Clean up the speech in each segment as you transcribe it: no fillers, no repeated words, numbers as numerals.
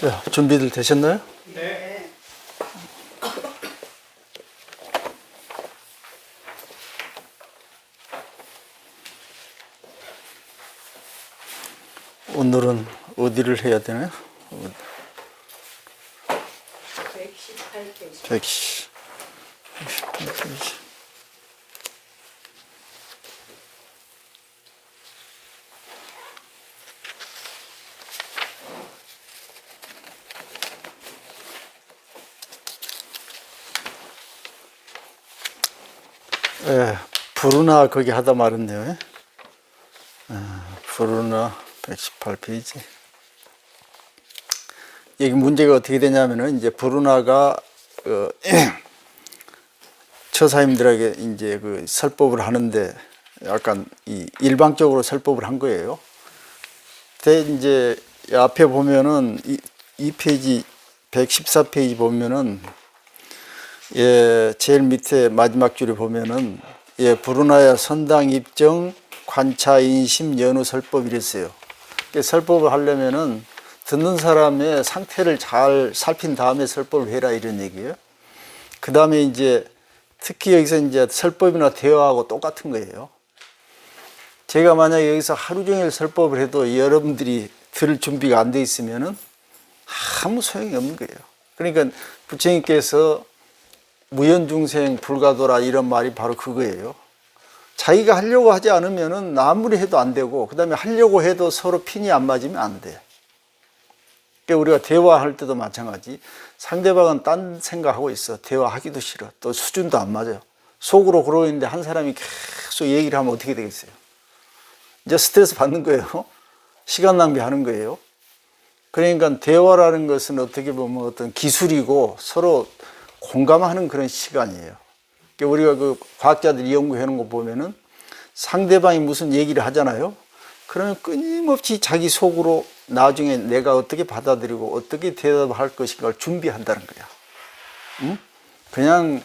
자, 준비들 되셨나요? 네. 오늘은 어디를 해야 되나요? 118페이지. 118페이지. 예, 부르나 거기 하다 말았네요. 부르나 118페이지. 여기 문제가 어떻게 되냐면은 이제 부르나가 처사님들에게 이제 그 설법을 하는데 약간 일방적으로 설법을 한 거예요. 근데 이제 앞에 보면은 이 페이지 114페이지 보면은 예, 제일 밑에 마지막 줄에 보면은 예, 부르나야 선당 입정 관차 인심 연후 설법 이랬어요. 설법을 하려면은 듣는 사람의 상태를 잘 살핀 다음에 설법을 해라 이런 얘기예요. 그 다음에 이제 특히 여기서 이제 설법이나 대화하고 똑같은 거예요. 제가 만약에 여기서 하루 종일 설법을 해도 여러분들이 들을 준비가 안 돼 있으면은 아무 소용이 없는 거예요. 그러니까 부처님께서 무연중생 불가도라 이런 말이 바로 그거예요. 자기가 하려고 하지 않으면은 아무리 해도 안 되고, 그 다음에 하려고 해도 서로 핀이 안 맞으면 안 돼. 그러니까 우리가 대화할 때도 마찬가지. 상대방은 딴 생각하고 있어. 대화하기도 싫어. 또 수준도 안 맞아요. 속으로 그러고 있는데 한 사람이 계속 얘기를 하면 어떻게 되겠어요? 이제 스트레스 받는 거예요. 시간 낭비하는 거예요. 그러니까 대화라는 것은 어떻게 보면 어떤 기술이고 서로 공감하는 그런 시간이에요. 그러니까 우리가 그 과학자들이 연구해놓은 거 보면은 상대방이 무슨 얘기를 하잖아요. 그러면 끊임없이 자기 속으로 나중에 내가 어떻게 받아들이고 어떻게 대답할 것인가를 준비한다는 거야. 응? 그냥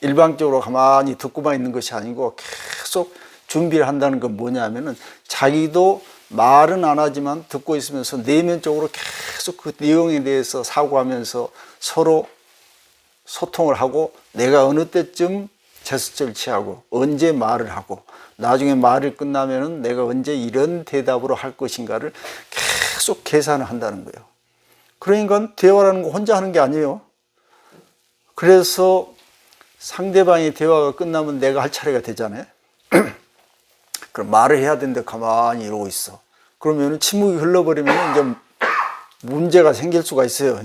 일방적으로 가만히 듣고만 있는 것이 아니고 계속 준비를 한다는 건 뭐냐면은 자기도 말은 안 하지만 듣고 있으면서 내면적으로 계속 그 내용에 대해서 사고하면서 서로 소통을 하고 내가 어느 때쯤 제스처를 취하고 언제 말을 하고 나중에 말이 끝나면은 내가 언제 이런 대답으로 할 것인가를 계속 계산을 한다는 거예요. 그러니까 대화라는 거 혼자 하는 게 아니에요. 그래서 상대방의 대화가 끝나면 내가 할 차례가 되잖아요. 그럼 말을 해야 되는데 가만히 이러고 있어. 그러면 침묵이 흘러버리면 이제 문제가 생길 수가 있어요.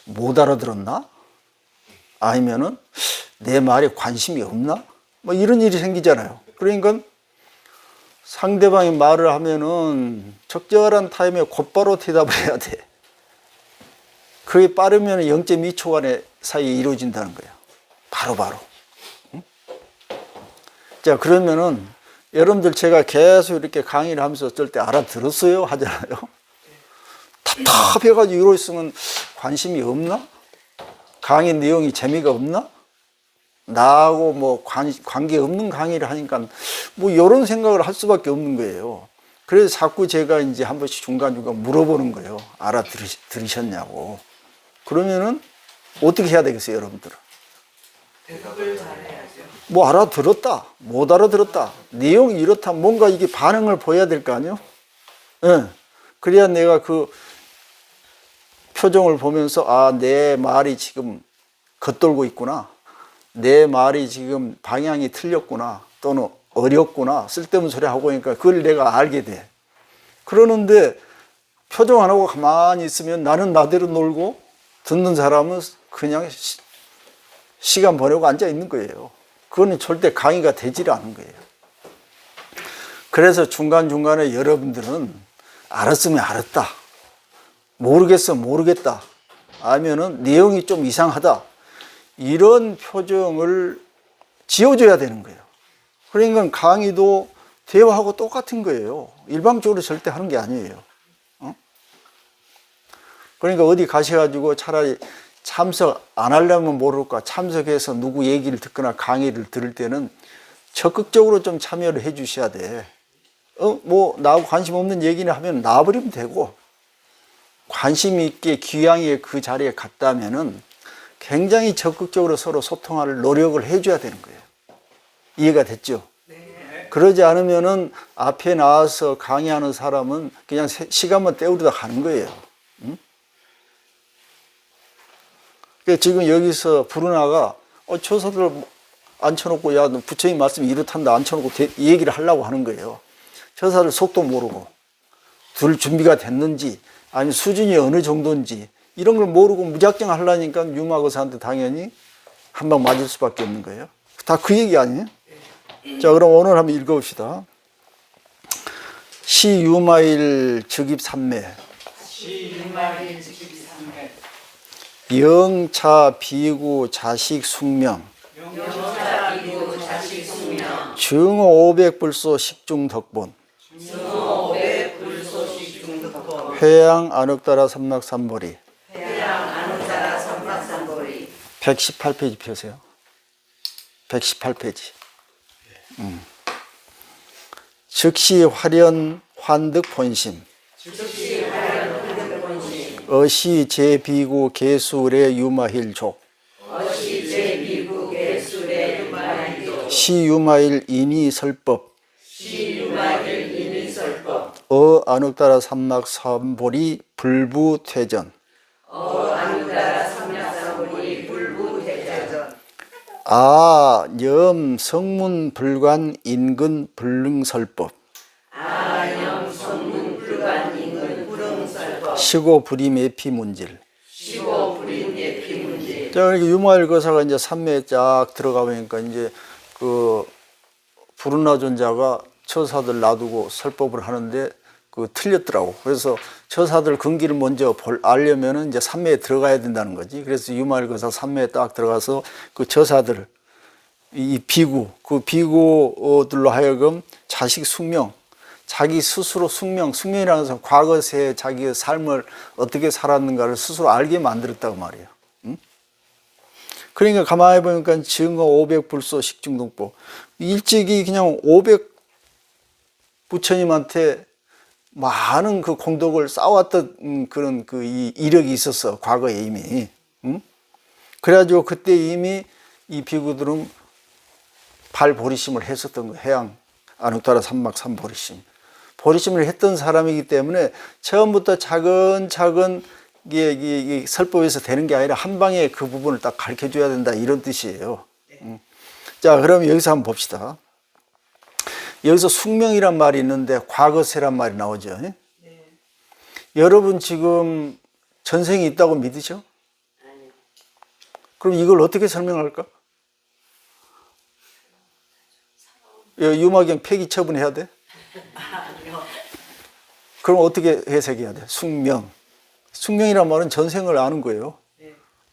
못 알아들었나? 아니면은 내 말에 관심이 없나? 뭐 이런 일이 생기잖아요. 그러니까 상대방이 말을 하면은 적절한 타임에 곧바로 대답을 해야 돼. 그게 빠르면 0.2초간의 사이에 이루어진다는 거예요. 바로바로. 응? 자, 그러면은 여러분들 제가 계속 이렇게 강의를 하면서 어쩔 때 알아들었어요? 하잖아요. 답답해가지고 이러고 있으면 관심이 없나? 강의 내용이 재미가 없나? 나하고 뭐 관계 없는 강의를 하니까 뭐 이런 생각을 할 수밖에 없는 거예요. 그래서 자꾸 제가 이제 한 번씩 중간중간 물어보는 거예요. 알아들으셨냐고. 그러면은 어떻게 해야 되겠어요, 여러분들은? 대답을 잘해야죠. 뭐 알아들었다, 못 알아들었다, 내용이 이렇다, 뭔가 이게 반응을 보여야 될 거 아니에요? 예. 그래야 내가 그 표정을 보면서 아, 내 말이 지금 겉돌고 있구나. 내 말이 지금 방향이 틀렸구나. 또는 어렵구나. 쓸데없는 소리 하고 있으니까 그걸 내가 알게 돼. 그러는데 표정 안 하고 가만히 있으면 나는 나대로 놀고 듣는 사람은 그냥 시간 보내고 앉아 있는 거예요. 그거는 절대 강의가 되질 않은 거예요. 그래서 중간중간에 여러분들은 알았으면 알았다. 모르겠어 모르겠다. 아니면은 내용이 좀 이상하다. 이런 표정을 지어줘야 되는 거예요. 그러니까 강의도 대화하고 똑같은 거예요. 일방적으로 절대 하는 게 아니에요. 그러니까 어디 가셔가지고 차라리 참석 안 하려면 모를까 참석해서 누구 얘기를 듣거나 강의를 들을 때는 적극적으로 좀 참여를 해 주셔야 돼. 뭐 나하고 관심 없는 얘기를 하면 놔버리면 되고 관심 있게 귀향에 그 자리에 갔다면은 굉장히 적극적으로 서로 소통할 노력을 해줘야 되는 거예요. 이해가 됐죠? 네. 그러지 않으면은 앞에 나와서 강의하는 사람은 그냥 시간만 때우려다 가는 거예요. 응? 그러니까 지금 여기서 부르나가 처사들 앉혀놓고 야, 너 부처님 말씀이 이렇단다 앉혀놓고 이 얘기를 하려고 하는 거예요. 처사들 속도 모르고 둘 준비가 됐는지 아니 수준이 어느 정도인지 이런 걸 모르고 무작정 하려니까 유마거사한테 당연히 한 방 맞을 수밖에 없는 거예요. 다 그 얘기 아니에요? 자, 그럼 오늘 한번 읽어봅시다. 시유마일 즉입삼매 시유마일 즉입삼매 영차 비구 자식 숙명 영차 비구 자식 숙명 증오 500불소 식중덕본 증오 500불소 식중덕본 회양 안흑따라 삼막삼보리 해양 안우자라 삼박삼보리 118페이지 펴세요. 118페이지. 즉시 화련 환득 본심 즉시 하연 한득본심 어시 제비구 개술의 유마힐족 어시 제비국의 술의 유마일도 시유마일 인이설법 시유마일 인이설법 안흑따라 삼막삼보리 불부퇴전 안우자라 삼약삼보리 불부대자전 염 성문 불관 인근 불능설법 아영 성문 불관 인근 불응설법 시고 불임에피 문질. 시고 불인의 피문제 자, 이렇게 유마일 거사가 이제 산매에 쫙 들어가 보니까 이제 그 부르나존자가 처사들 놔두고 설법을 하는데 그 틀렸더라고. 그래서 처사들 근기를 먼저 알려면은 이제 산매에 들어가야 된다는 거지. 그래서 유마일 거사 산매에 딱 들어가서 그 처사들 이 비구 그 비구들로 하여금 자식 숙명 자기 스스로 숙명이라는 것은 과거세 자기의 삶을 어떻게 살았는가를 스스로 알게 만들었다고 말이에요. 응? 그러니까 가만히 보니까 증거 500불소 식중독보 일찍이 그냥 500 부처님한테 많은 그 공덕을 쌓아왔던 그런 그 이력이 있었어 과거에 이미. 응? 그래가지고 그때 이미 이 비구들은 발보리심을 했었던 거예요. 해양 안흑따라 삼막삼보리심 보리심을 했던 사람이기 때문에 처음부터 차근차근 이게 설법에서 되는 게 아니라 한 방에 그 부분을 딱 가르쳐 줘야 된다 이런 뜻이에요. 자, 그럼 여기서 한번 봅시다. 여기서 숙명이란 말이 있는데 과거세란 말이 나오죠. 네. 여러분 지금 전생이 있다고 믿으죠? 그럼 이걸 어떻게 설명할까? 유마경 폐기 처분해야 돼? 그럼 어떻게 해석해야 돼? 숙명. 숙명이란 말은 전생을 아는 거예요.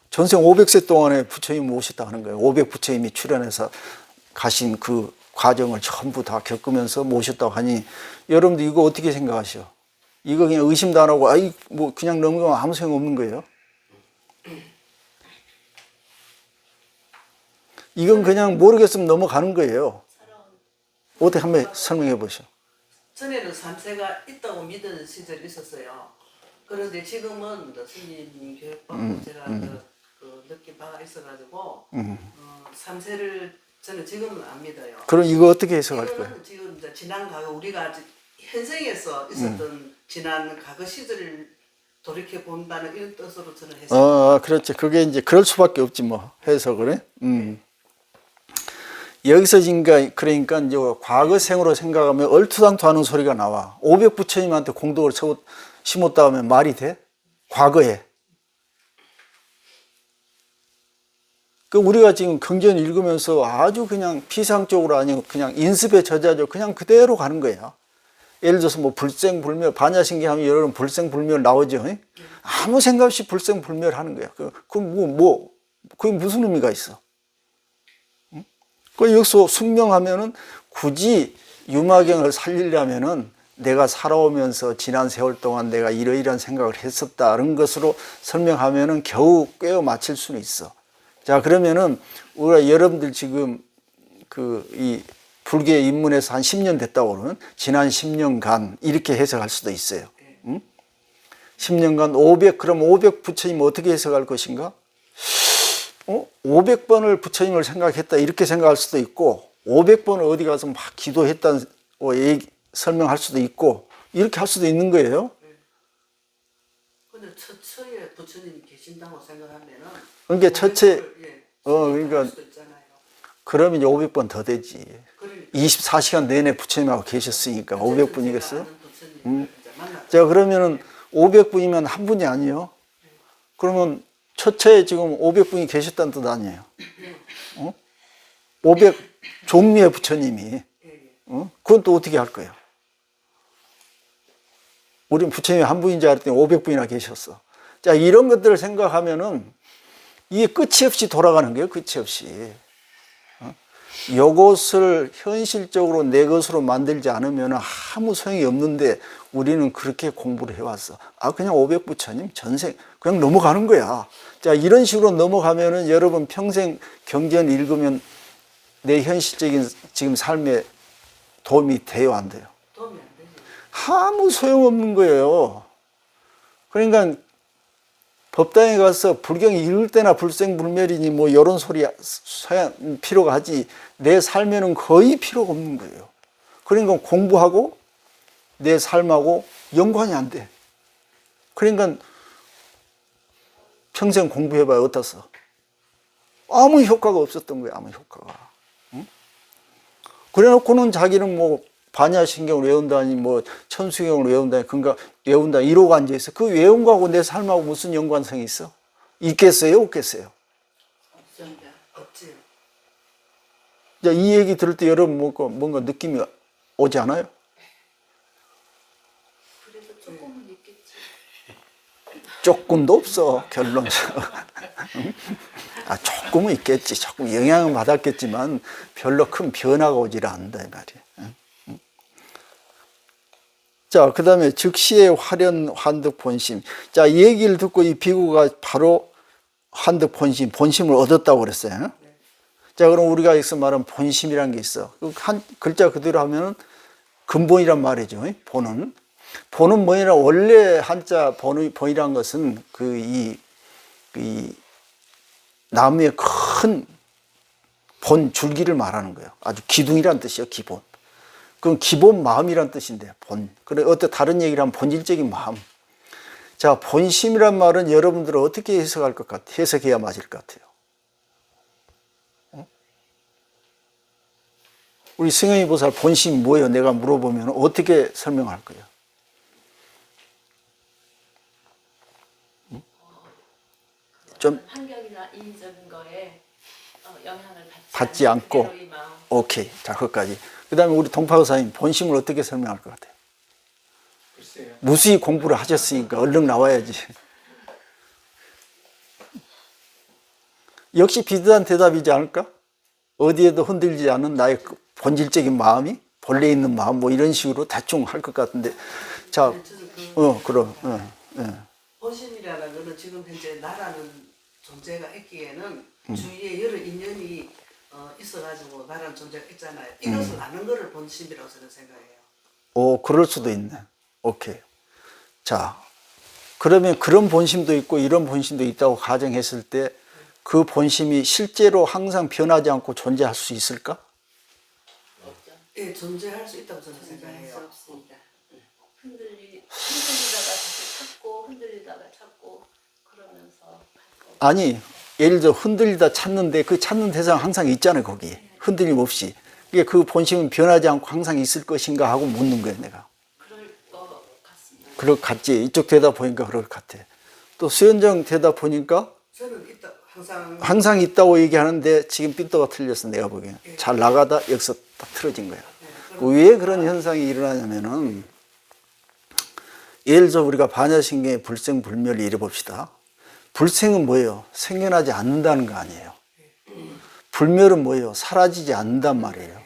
전생 500세 동안에 부처님 모셨다 하는 거예요. 500 부처님이 출연해서 가신 그 과정을 전부 다 겪으면서 모셨다고 하니 여러분들 이거 어떻게 생각하셔? 이거 그냥 의심도 안 하고 아이 뭐 그냥 넘기면 아무 소용 없는 거예요. 이건 그냥 모르겠으면 넘어가는 거예요. 어떻게 한번 설명해 보시오. 전에는 삼세가 있다고 믿은 시절이 있었어요. 그런데 지금은 스님 교육받고 제가 그 느낀 바가 있어가지고 삼세를 저는 지금은 안 믿어요. 그럼 이거 어떻게 해석할 거예요? 이거는 지금 이제 지난 과거 우리가 현생에서 있었던 지난 과거 시절을 돌이켜 본다는 이런 뜻으로 저는 해석. 그렇지. 그게 이제 그럴 수밖에 없지 뭐 해석을. 여기서 그러니까 이제 과거생으로 생각하면 얼토당토하는 소리가 나와. 500 부처님한테 공덕을 심었다 하면 말이 돼? 과거에. 그 우리가 지금 경전 읽으면서 아주 그냥 피상적으로 아니고 그냥 인습에 젖어져 그냥 그대로 가는 거야. 예를 들어서 뭐 불생불멸 반야신기 하면 여러분 불생불멸 나오죠. 아무 생각 없이 불생불멸 하는 거야. 그럼 그게 무슨 의미가 있어? 그 여기서 숙명하면은 굳이 유마경을 살리려면은 내가 살아오면서 지난 세월 동안 내가 이러이러한 생각을 했었다는 것으로 설명하면은 겨우 꿰어 맞힐 수는 있어. 자, 그러면은 우리가 여러분들 지금 이 불교에 입문해서 한 10년 됐다고 그러면 지난 10년간 이렇게 해석할 수도 있어요. 응? 10년간 500, 그럼 500 부처님 어떻게 해석할 것인가? 500번을 부처님을 생각했다 이렇게 생각할 수도 있고 500번을 어디 가서 막 기도했다는 설명할 수도 있고 이렇게 할 수도 있는 거예요. 근데 처처에 부처님이 계신다고 생각하면은 그러니까 처처에 그러니까 그러니까 그러면 이제 500번 더 되지. 그러니까 24시간 내내 부처님하고 계셨으니까 500분이겠어요? 부처님 자, 그러면은 500분이면 한 분이 아니에요. 그러면 처처에 지금 500분이 계셨다는 뜻 아니에요. 500 종류의 부처님이. 그건 또 어떻게 할 거예요? 우린 부처님이 한 분인 줄 알았더니 500분이나 계셨어. 자, 이런 것들을 생각하면은 이게 끝이 없이 돌아가는 거예요. 끝이 없이. 이것을 현실적으로 내 것으로 만들지 않으면 아무 소용이 없는데 우리는 그렇게 공부를 해왔어. 그냥 500부처님 전생 그냥 넘어가는 거야. 자, 이런 식으로 넘어가면은 여러분 평생 경전 읽으면 내 현실적인 지금 삶에 도움이 돼요, 안 돼요? 도움이 안 되지. 아무 소용없는 거예요. 그러니까 법당에 가서 불경 읽을 때나 불생불멸이니 뭐 이런 소리 필요가 하지 내 삶에는 거의 필요가 없는 거예요. 그러니까 공부하고 내 삶하고 연관이 안 돼. 그러니까 평생 공부해봐야 어떻어? 아무 효과가 없었던 거예요. 아무 효과가. 응? 그래놓고는 자기는 뭐 반야신경을 외운다니 뭐 천수경을 외운다니 그러니까 외운다 이러고 앉아있어. 그 외운 거하고 내 삶하고 무슨 연관성이 있어? 있겠어요? 없겠어요? 없지. 자, 이 얘기 들을 때 여러분 뭔가 느낌이 오지 않아요? 그래도 조금은 있겠지. 조금도 없어, 결론적으로. 조금은 있겠지. 조금 영향은 받았겠지만 별로 큰 변화가 오질 않는다 이 말이에요. 자, 그 다음에 즉시의 화련 환득 본심. 자, 이 얘기를 듣고 이 비구가 바로 환득 본심을 얻었다고 그랬어요. 자, 그럼 우리가 여기서 말하는 본심이라는 게 있어. 한 글자 그대로 하면은 근본이란 말이죠. 본은. 본은 뭐냐, 원래 한자 본이란 것은 이 나무의 큰 본 줄기를 말하는 거예요. 아주 기둥이란 뜻이에요, 기본. 그건 기본 마음이란 뜻인데, 본. 그래, 어떤 다른 얘기를 하면 본질적인 마음. 자, 본심이란 말은 여러분들은 어떻게 해석할 것 같아요? 해석해야 맞을 것 같아요. 우리 승현이 보살 본심이 뭐예요? 내가 물어보면 어떻게 설명할 거예요? 좀 환경이나 인위적인 거에 영향을 받지 않고. 그대로의 마음. 오케이. 자, 거기까지. 그 다음에 우리 동파교사님 본심을 어떻게 설명할 것 같아요? 글쎄요. 무수히 공부를 하셨으니까 얼른 나와야지. 역시 비슷한 대답이지 않을까? 어디에도 흔들리지 않은 나의 그 본질적인 마음이 본래 있는 마음 뭐 이런 식으로 대충 할 것 같은데. 자, 그럼. 본심이라는 거는 지금 현재 나라는 존재가 있기에는 주위에 여러 인연이 있어가지고 나라는 존재가 있잖아요. 이것을 아는 거를 본심이라고 저는 생각해요. 그럴 수도 있네. 오케이. 자, 그러면 그런 본심도 있고 이런 본심도 있다고 가정했을 때 그 본심이 실제로 항상 변하지 않고 존재할 수 있을까? 예, 존재할 수 있다고 저는 생각해요. 없습니다. 흔들리다가 다시 찾고 흔들리다가 찾고 그러면서 아니, 예를 들어 흔들리다 찾는데 그 찾는 대상 항상 있잖아요, 거기. 흔들림 없이. 이게 그 본심은 변하지 않고 항상 있을 것인가 하고 묻는 거예요, 내가. 그럴 것 같습니다. 그럴 것 같지. 이쪽 대답 보니까 그럴 것 같아. 또 수현정 대답 보니까 저는 있다 항상 항상 있다고 얘기하는데 지금 삔또가 틀렸어, 내가 보기엔. 잘 나가다 여기서 딱 틀어진 거야. 왜 그런 현상이 일어나냐면은 예를 들어 우리가 반야신경의 불생불멸을 이래 봅시다. 불생은 뭐예요? 생겨나지 않는다는 거 아니에요. 불멸은 뭐예요? 사라지지 않는단 말이에요.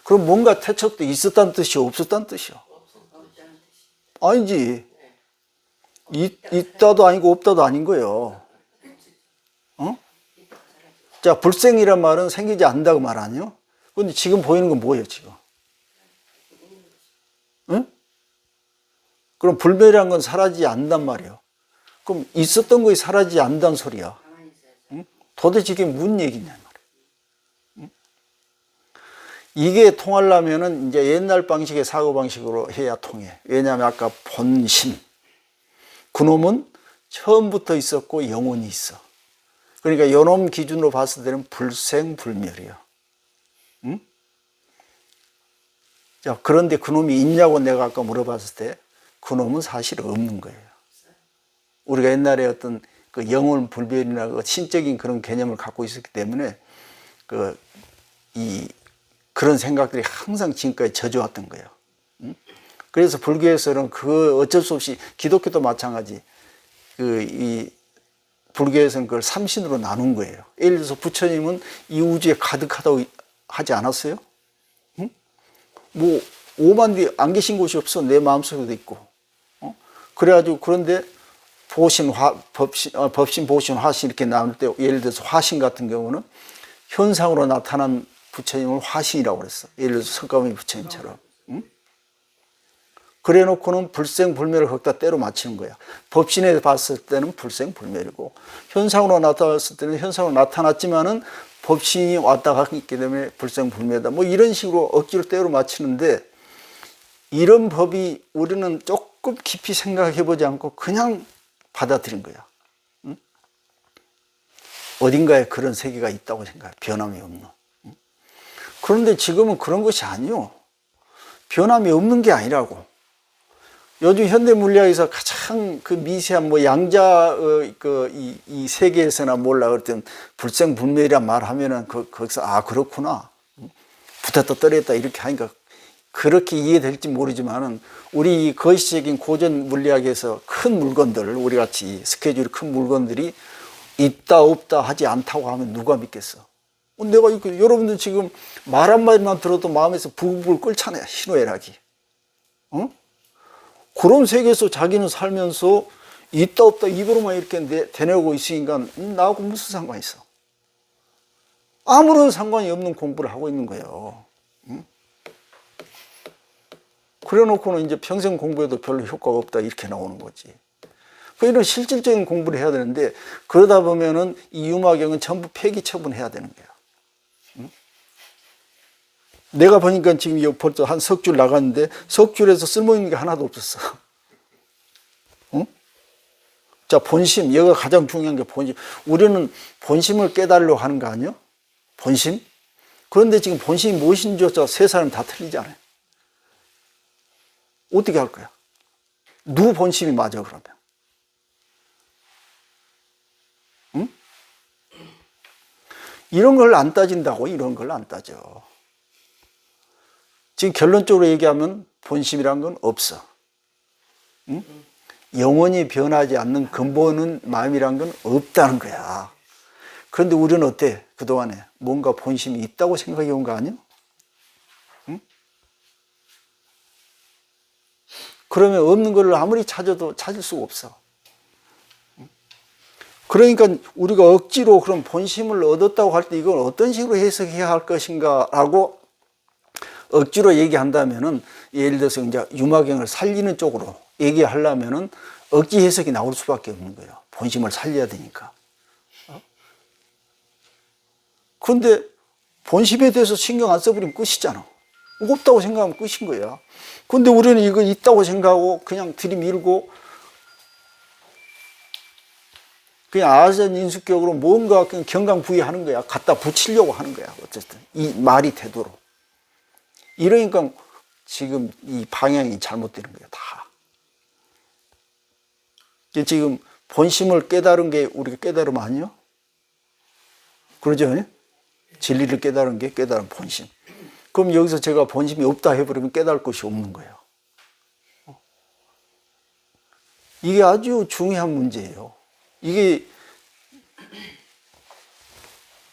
그럼 뭔가 태척도 있었다는 뜻이요? 없었다는 뜻이요? 아니지. 있다도 아니고 없다도 아닌 거예요. 자, 불생이란 말은 생기지 않는다고 말 아니에요? 근데 지금 보이는 건 뭐예요, 지금? 응? 그럼 불멸이란 건 사라지지 않는단 말이에요. 그럼 있었던 것이 사라지지 않는다는 소리야. 응? 도대체 이게 무슨 얘기냐 말이야. 응? 이게 통하려면은 이제 옛날 방식의 사고 방식으로 해야 통해. 왜냐하면 아까 본심, 그놈은 처음부터 있었고 영원히 있어. 그러니까 요놈 기준으로 봤을 때는 불생불멸이야. 응? 자, 그런데 그놈이 있냐고 내가 아까 물어봤을 때 그놈은 사실 없는 거예요. 우리가 옛날에 어떤 그 영혼 불멸이나 그 신적인 그런 개념을 갖고 있었기 때문에 그런 생각들이 항상 지금까지 져져왔던 거예요. 응? 그래서 불교에서는 그 어쩔 수 없이, 기독교도 마찬가지, 이 불교에서는 그걸 삼신으로 나눈 거예요. 예를 들어서 부처님은 이 우주에 가득하다고 하지 않았어요? 응? 뭐 5만 뒤 안 계신 곳이 없어. 내 마음속에도 있고. 그래가지고, 그런데 보신, 법신, 보신, 화신 이렇게 나눌 때, 예를 들어서 화신 같은 경우는 현상으로 나타난 부처님을 화신이라고 그랬어. 예를 들어서 석가모니 부처님처럼. 응? 그래 놓고는 불생불멸을 거기다 때로 맞추는 거야. 법신에 봤을 때는 불생불멸이고, 현상으로 나타났을 때는 현상으로 나타났지만은 법신이 왔다 갔기 때문에 불생불멸이다. 뭐 이런 식으로 억지로 때로 맞추는데, 이런 법이 우리는 조금 깊이 생각해 보지 않고 그냥 받아들인 거야. 응? 어딘가에 그런 세계가 있다고 생각해. 변함이 없는. 응? 그런데 지금은 그런 것이 아니요. 변함이 없는 게 아니라고. 요즘 현대 물리학에서 가장 그 미세한 뭐 양자 이 세계에서나 몰라 그랬던 불생불멸이란 말 하면은 거기서 아 그렇구나. 붙었다 떨어졌다 이렇게 하니까 그렇게 이해될지 모르지만은 우리 거시적인 고전 물리학에서 큰 물건들, 우리 같이 스케줄이 큰 물건들이 있다 없다 하지 않다고 하면 누가 믿겠어? 내가 여러분들 지금 말 한마디만 들어도 마음에서 부글부글 끓잖아요. 희노애락이. 어? 그런 세계에서 자기는 살면서 있다 없다 입으로만 이렇게 대내고 있으니까 나하고 무슨 상관이 있어? 아무런 상관이 없는 공부를 하고 있는 거예요. 응? 그래 놓고는 이제 평생 공부해도 별로 효과가 없다 이렇게 나오는 거지. 이런 실질적인 공부를 해야 되는데, 그러다 보면은 이 유마경은 전부 폐기 처분해야 되는 거야. 응? 내가 보니까 지금 벌써 한 석 줄 나갔는데 석줄에서 쓸모있는 게 하나도 없었어. 응? 자, 본심, 여기가 가장 중요한 게 본심. 우리는 본심을 깨달으려고 하는 거 아니야? 본심? 그런데 지금 본심이 무엇인지 세 사람 다 틀리잖아요. 어떻게 할 거야? 누구 본심이 맞아 그러면? 응? 이런 걸 안 따진다고. 이런 걸 안 따져. 지금 결론적으로 얘기하면 본심이란 건 없어. 응? 영원히 변하지 않는 근본은 마음이란 건 없다는 거야. 그런데 우리는 어때? 그동안에 뭔가 본심이 있다고 생각해 온 거 아니야? 응? 그러면 없는 걸 아무리 찾아도 찾을 수가 없어. 그러니까 우리가 억지로 그런 본심을 얻었다고 할 때 이걸 어떤 식으로 해석해야 할 것인가 라고 억지로 얘기한다면은, 예를 들어서 이제 유마경을 살리는 쪽으로 얘기하려면은 억지 해석이 나올 수밖에 없는 거예요. 본심을 살려야 되니까. 그런데 본심에 대해서 신경 안 써버리면 끝이잖아. 없다고 생각하면 끝인 거야. 근데 우리는 이거 있다고 생각하고 그냥 들이밀고 그냥 아전 인수격으로 뭔가 그냥 경강부의하는 거야. 갖다 붙이려고 하는 거야. 어쨌든 이 말이 되도록. 이러니까 지금 이 방향이 잘못되는 거야. 다. 지금 본심을 깨달은 게 우리가 깨달음 아니요? 그러죠? 진리를 깨달은 게 깨달은 본심. 그럼 여기서 제가 본심이 없다 해버리면 깨달을 것이 없는 거예요. 이게 아주 중요한 문제예요. 이게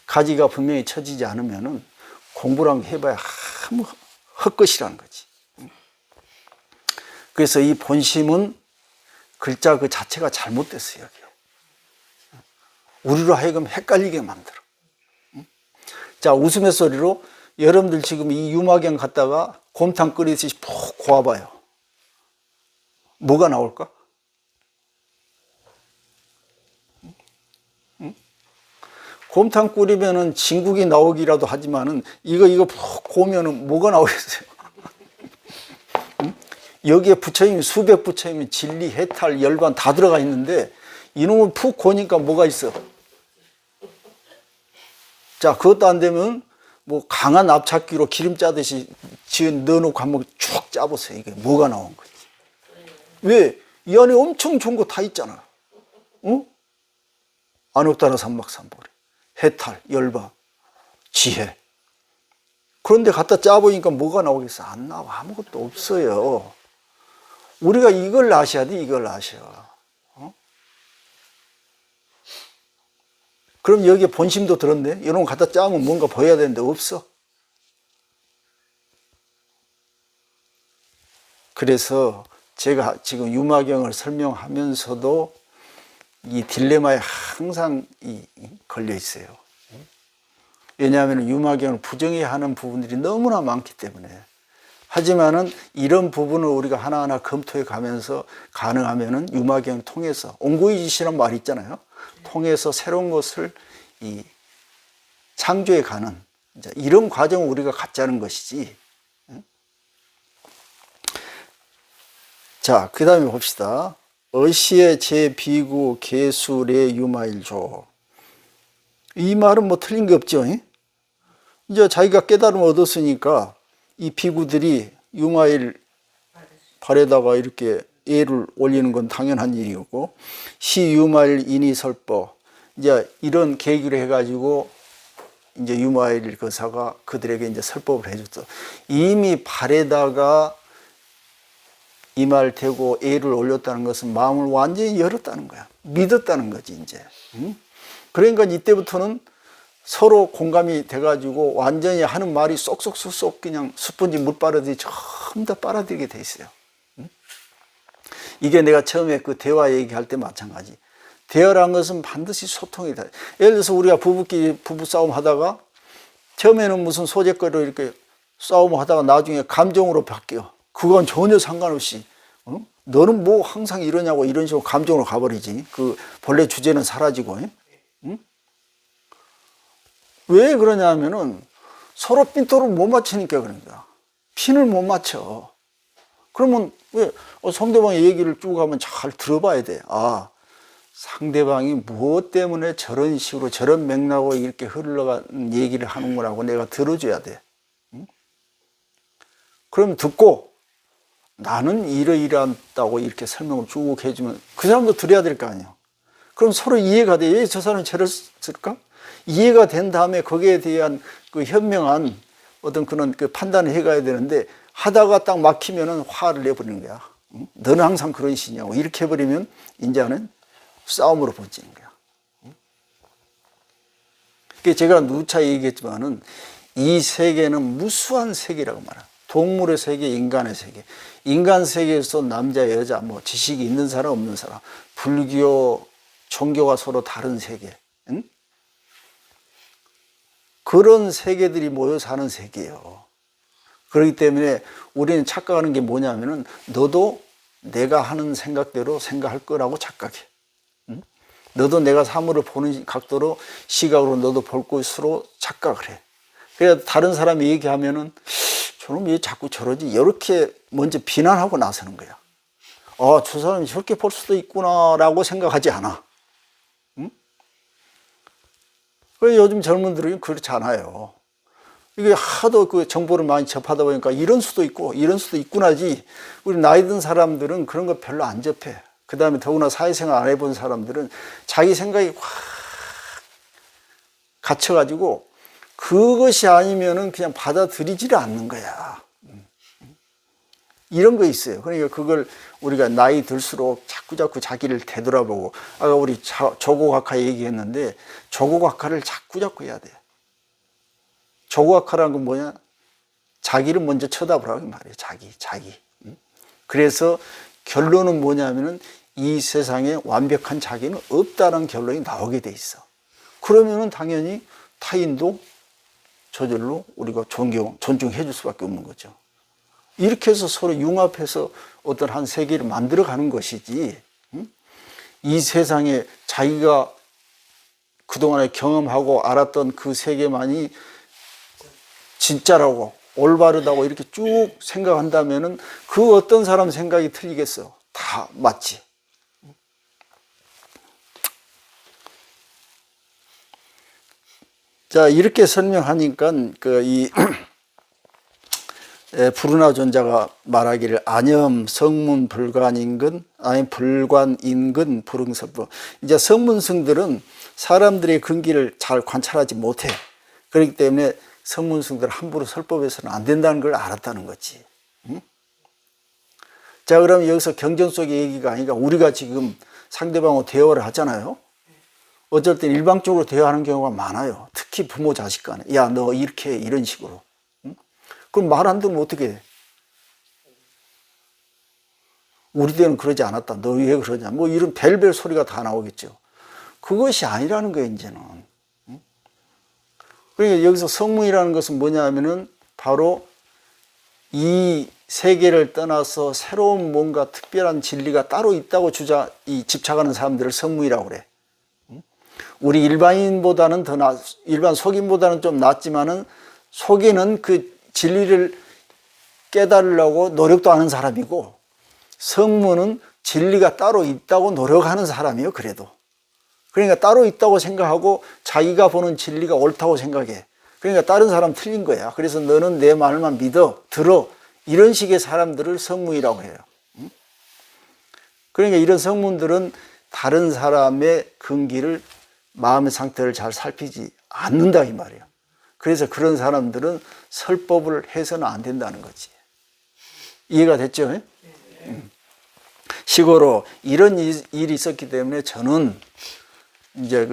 가지가 분명히 쳐지지 않으면은 공부랑 해봐야 아무 헛것이라는 거지. 그래서 이 본심은 글자 그 자체가 잘못됐어요. 여기요. 우리로 하여금 헷갈리게 만들어. 자, 웃음의소리로 여러분들 지금 이 유마경 갖다가 곰탕 끓이듯이 푹 고아봐요. 뭐가 나올까? 곰탕 끓이면은 진국이 나오기라도 하지만은 이거 푹 고우면은 뭐가 나오겠어요? 여기에 부처님 수백 부처님이 진리, 해탈, 열반 다 들어가 있는데 이놈을 푹 고니까 뭐가 있어? 자, 그것도 안 되면 뭐 강한 압착기로 기름 짜듯이 넣어놓고 한번 쭉 짜보세요. 이게 뭐가 나온 거지? 왜? 이 안에 엄청 좋은 거 다 있잖아. 어? 안옥다나 삼박삼보리, 해탈, 열반, 지혜. 그런데 갖다 짜보니까 뭐가 나오겠어? 안 나와. 아무것도 없어요. 우리가 이걸 아셔야 돼. 이걸 아셔. 어? 그럼 여기에 본심도 들었네. 이런 거 갖다 짜면 뭔가 보여야 되는데 없어. 그래서 제가 지금 유마경을 설명하면서도 이 딜레마에 항상 걸려 있어요. 왜냐하면 유마경을 부정해야 하는 부분들이 너무나 많기 때문에. 하지만은 이런 부분을 우리가 하나하나 검토해 가면서 가능하면은 유마경을 통해서 옹고이짓이란 말이 있잖아요. 통해서 새로운 것을 창조해 가는 이런 과정을 우리가 갖자는 것이지. 자, 그 다음에 봅시다. 어시의 제비구 개수례 유마일조. 이 말은 뭐 틀린 게 없죠. 이제 자기가 깨달음을 얻었으니까 이 비구들이 유마일 발에다가 이렇게 예를 올리는 건 당연한 일이고, 시 유마일 인이설법. 이제 이런 계기를 해가지고 이제 유마일 거사가 그들에게 이제 설법을 해줬어. 이미 발에다가 이 말 대고 예를 올렸다는 것은 마음을 완전히 열었다는 거야. 믿었다는 거지, 이제. 그러니까 이때부터는 서로 공감이 돼가지고 완전히 하는 말이 쏙쏙쏙쏙 그냥 스펀지 물 빨아들이 전부 다 빨아들이게 돼 있어요. 이게 내가 처음에 그 대화 얘기할 때 마찬가지. 대화라는 것은 반드시 소통이다. 예를 들어서 우리가 부부끼리 부부싸움 하다가 처음에는 무슨 소재거리로 이렇게 싸움을 하다가 나중에 감정으로 바뀌어. 그건 전혀 상관없이 너는 뭐 항상 이러냐고 이런 식으로 감정으로 가버리지. 그 본래 주제는 사라지고. 왜 그러냐 하면은 서로 핀도를 못 맞추니까 그러니까. 핀을 못 맞춰. 그러면 왜 상대방의 얘기를 쭉 하면 잘 들어봐야 돼. 아, 상대방이 무엇 때문에 저런 식으로 저런 맥락으로 이렇게 흘러가는 얘기를 하는 거라고 내가 들어줘야 돼. 그럼 듣고 나는 이러이러하다고 이렇게 설명을 쭉 해주면 그 사람도 들어야 될 거 아니에요. 그럼 서로 이해가 돼. 왜 저 사람이 저랬을까? 이해가 된 다음에 거기에 대한 그 현명한 어떤 그런 그 판단을 해가야 되는데 하다가 딱 막히면은 화를 내버리는 거야. 너는 항상 그런 식이냐고 이렇게 해버리면 이제는 싸움으로 번지는 거야. 그러니까 제가 누차 얘기했지만은 이 세계는 무수한 세계라고 말합니다. 동물의 세계, 인간의 세계. 인간 세계에서 남자, 여자, 뭐 지식이 있는 사람, 없는 사람, 불교, 종교가 서로 다른 세계. 응? 그런 세계들이 모여 사는 세계예요. 그렇기 때문에 우리는 착각하는 게 뭐냐면은 너도 내가 하는 생각대로 생각할 거라고 착각해. 응? 너도 내가 사물을 보는 각도로 시각으로 너도 볼 것으로 착각을 해. 그래서 다른 사람이 얘기하면은 저놈 왜 자꾸 저러지? 이렇게 먼저 비난하고 나서는 거야. 아, 저 사람이 저렇게 볼 수도 있구나라고 생각하지 않아. 응? 그래서 요즘 젊은들은 그렇지 않아요. 이게 하도 그 정보를 많이 접하다 보니까 이런 수도 있고 이런 수도 있구나지. 우리 나이 든 사람들은 그런 거 별로 안 접해. 그 다음에 더구나 사회생활 안 해본 사람들은 자기 생각이 확 갇혀가지고 그것이 아니면은 그냥 받아들이지를 않는 거야. 이런 거 있어요. 그러니까 그걸 우리가 나이 들수록 자꾸 자기를 되돌아보고, 아까 우리 조고각화 얘기했는데, 조고각화를 자꾸 해야 돼. 조고각화라는 건 뭐냐? 자기를 먼저 쳐다보라고 말이에요. 자기. 그래서 결론은 뭐냐면은 이 세상에 완벽한 자기는 없다는 결론이 나오게 돼 있어. 그러면은 당연히 타인도 저절로 우리가 존중해 줄 수밖에 없는 거죠. 이렇게 해서 서로 융합해서 어떤 한 세계를 만들어가는 것이지, 이 세상에 자기가 그동안에 경험하고 알았던 그 세계만이 진짜라고 올바르다고 이렇게 쭉 생각한다면은 그 어떤 사람 생각이 틀리겠어. 다 맞지. 자, 이렇게 설명하니까 부르나 존자가 말하기를 안염 성문 불관인근 아니 불관인근 불응설법. 이제 성문승들은 사람들의 근기를 잘 관찰하지 못해. 그렇기 때문에 성문승들을 함부로 설법해서는 안 된다는 걸 알았다는 거지. 응? 자, 그럼 여기서 경전 속의 얘기가 아니라 우리가 지금 상대방하고 대화를 하잖아요. 어쩔 땐 일방적으로 대화하는 경우가 많아요. 특히 부모 자식 간에. 야, 너 이렇게 해. 이런 식으로. 응? 그럼 말 안 들으면 어떻게 해? 우리 때는 그러지 않았다. 너 왜 그러냐. 뭐 이런 벨벨 소리가 다 나오겠죠. 그것이 아니라는 거예요, 이제는. 응? 그러니까 여기서 성문이라는 것은 뭐냐 하면은 바로 이 세계를 떠나서 새로운 뭔가 특별한 진리가 따로 있다고 집착하는 사람들을 성문이라고 그래. 우리 일반인보다는 일반 속인보다는 좀 낫지만은 속인은 그 진리를 깨달으려고 노력도 하는 사람이고 성문은 진리가 따로 있다고 노력하는 사람이에요, 그래도. 그러니까 따로 있다고 생각하고 자기가 보는 진리가 옳다고 생각해. 그러니까 다른 사람 틀린 거야. 그래서 너는 내 말만 믿어, 들어. 이런 식의 사람들을 성문이라고 해요. 그러니까 이런 성문들은 다른 사람의 근기를 마음의 상태를 잘 살피지 않는다 이 말이에요. 그래서 그런 사람들은 설법을 해서는 안 된다는 거지. 이해가 됐죠? 시고로 이런 일이 있었기 때문에 저는 이제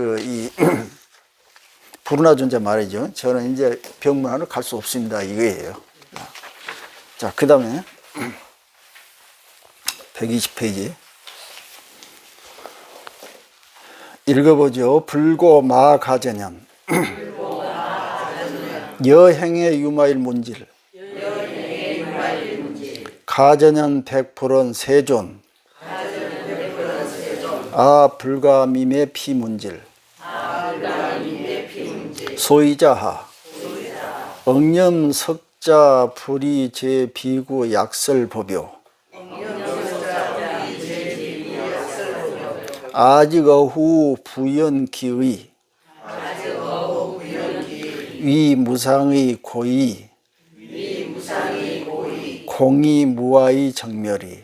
부르나 존자 말이죠. 저는 이제 병문안을 갈 수 없습니다. 이거예요. 자, 그 다음에 120페이지 읽어보죠. 불고마가전연 여행의 유마일 문질 가전연 백불원 세존 아 불가밈의 피문질 소이자하 억념 석자 불이 제비구 약설법요 아직어후 부연기의 위무상의 고의 공의무아의 정멸이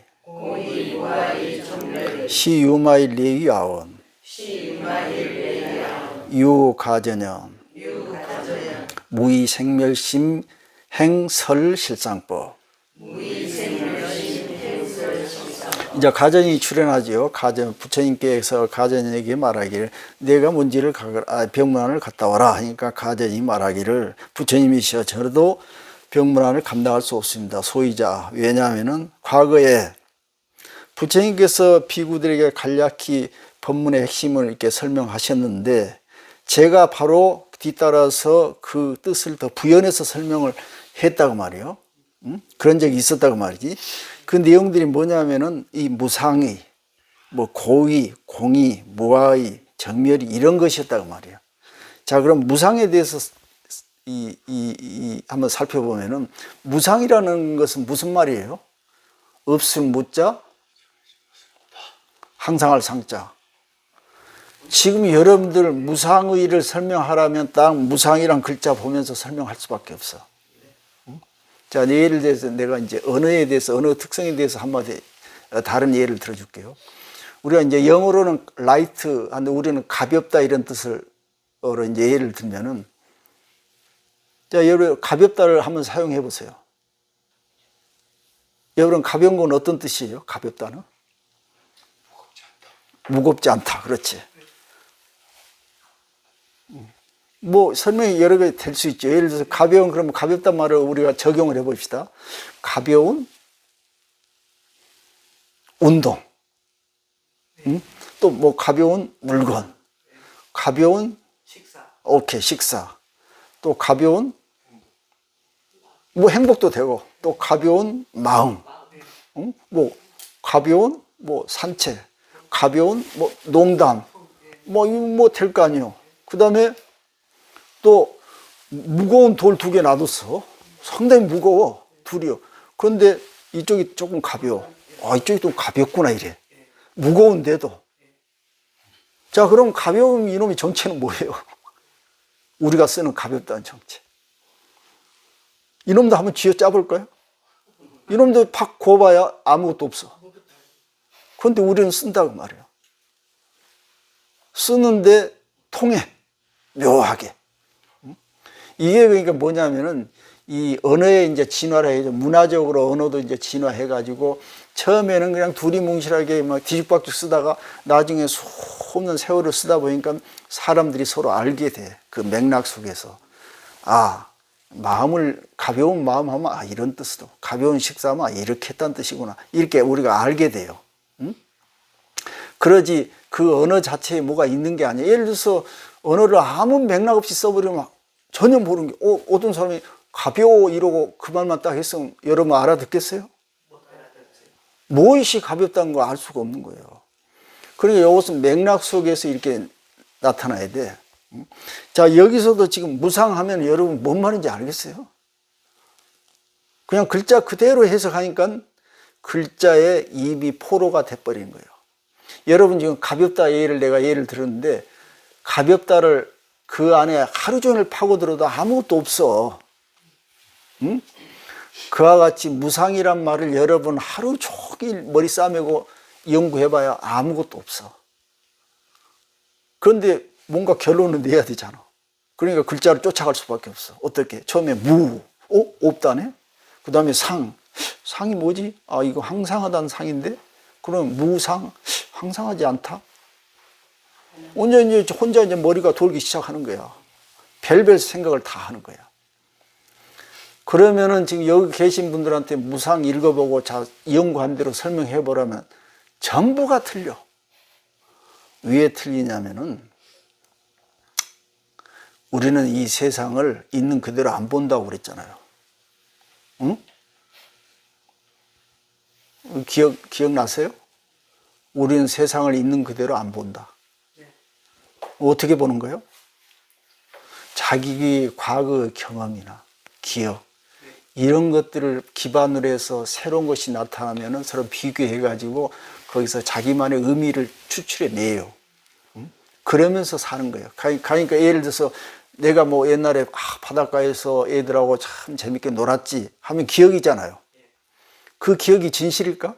시유마의 레이아원 유가전연 무의생멸심 행설실상법. 이제 가전이 출연하지요. 부처님께서 가전에게 말하기를 내가 문지를 병문안을 갔다 와라 하니까 가전이 말하기를 부처님이시여 저도 병문안을 감당할 수 없습니다. 소이자. 왜냐하면은 과거에 부처님께서 비구들에게 간략히 법문의 핵심을 이렇게 설명하셨는데 제가 바로 뒤따라서 그 뜻을 더 부연해서 설명을 했다고 말이에요. 그런 적이 있었다고 말이지. 그 내용들이 뭐냐면은 이 무상의, 뭐 고의, 공의, 무아의, 정멸이 이런 것이었다고 말이에요. 자, 그럼 무상에 대해서 한번 살펴보면은 무상이라는 것은 무슨 말이에요? 없을 무자, 항상할 상자. 지금 여러분들 무상의를 설명하라면 딱 무상이란 글자 보면서 설명할 수밖에 없어. 자, 예를 들어서 내가 이제 언어에 대해서, 언어 특성에 대해서 한마디 다른 예를 들어줄게요. 우리가 이제 영어로는 light, 우리는 가볍다 이런 뜻으로 이제 예를 들면은, 자, 여러분 가볍다를 한번 사용해 보세요. 여러분 가벼운 건 어떤 뜻이에요? 가볍다는? 무겁지 않다. 그렇지. 뭐 설명이 여러 개 될 수 있죠. 예를 들어서 가벼운 그러면 가볍단 말을 우리가 적용을 해봅시다. 가벼운 운동. 또 뭐 가벼운 물건. 가벼운 식사. 오케이 식사. 또 가벼운 뭐 행복도 되고 또 가벼운 마음, 응? 뭐 가벼운 뭐 산책, 가벼운 뭐 농담, 뭐 될 거 아니에요. 그 다음에 또 무거운 돌 2개 놔뒀어. 상당히 무거워 둘이요. 그런데 이쪽이 조금 가벼워. 아, 이쪽이 좀 가볍구나 이래. 무거운데도. 자, 그럼 가벼운 이놈의 정체는 뭐예요? 우리가 쓰는 가볍다는 정체. 이놈도 한번 쥐어 짜볼까요? 이놈도 팍 고봐야 아무것도 없어. 그런데 우리는 쓴다고 말이에요. 쓰는데 통해. 묘하게. 이게 그러니까 뭐냐면은 이 언어의 이제 진화를 해서 문화적으로 언어도 이제 진화해가지고 처음에는 그냥 두리뭉실하게 막 뒤죽박죽 쓰다가 나중에 수없는 세월을 쓰다 보니까 사람들이 서로 알게 돼. 그 맥락 속에서. 아, 마음을, 가벼운 마음 하면 아, 이런 뜻으로. 가벼운 식사하면 아, 이렇게 했다는 뜻이구나. 이렇게 우리가 알게 돼요. 응? 그러지 그 언어 자체에 뭐가 있는 게 아니에요. 예를 들어서 언어를 아무 맥락 없이 써버리면 전혀 모르는 게, 어떤 사람이 가벼워 이러고 그 말만 딱 했으면 여러분 알아듣겠어요? 무엇이 가볍다는 걸 알 수가 없는 거예요. 그러니까 이것은 맥락 속에서 이렇게 나타나야 돼. 자, 여기서도 지금 무상하면 여러분 뭔 말인지 알겠어요? 그냥 글자 그대로 해석하니까 글자의 입이 포로가 돼버리는 거예요. 여러분 지금 가볍다 내가 예를 들었는데 가볍다를 그 안에 하루 종일 파고들어도 아무것도 없어. 응? 그와 같이 무상이란 말을 여러분 하루 종일 머리 싸매고 연구해봐야 아무것도 없어. 그런데 뭔가 결론을 내야 되잖아. 그러니까 글자를 쫓아갈 수밖에 없어. 어떻게? 처음에 무, 없다네? 그 다음에 상이 뭐지? 아, 이거 항상하다는 상인데? 그럼 무상? 항상하지 않다? 혼자 이제 머리가 돌기 시작하는 거야. 별별 생각을 다 하는 거야. 그러면은 지금 여기 계신 분들한테 무상 읽어보고 자, 연구한 대로 설명해 보라면 전부가 틀려. 왜 틀리냐면은 우리는 이 세상을 있는 그대로 안 본다고 그랬잖아요. 응? 기억나세요? 우리는 세상을 있는 그대로 안 본다. 어떻게 보는 거예요? 자기 과거 경험이나 기억 이런 것들을 기반으로 해서 새로운 것이 나타나면 서로 비교해가지고 거기서 자기만의 의미를 추출해내요. 그러면서 사는 거예요. 그러니까 예를 들어서 내가 뭐 옛날에 바닷가에서 애들하고 참 재밌게 놀았지 하면 기억이잖아요. 그 기억이 진실일까?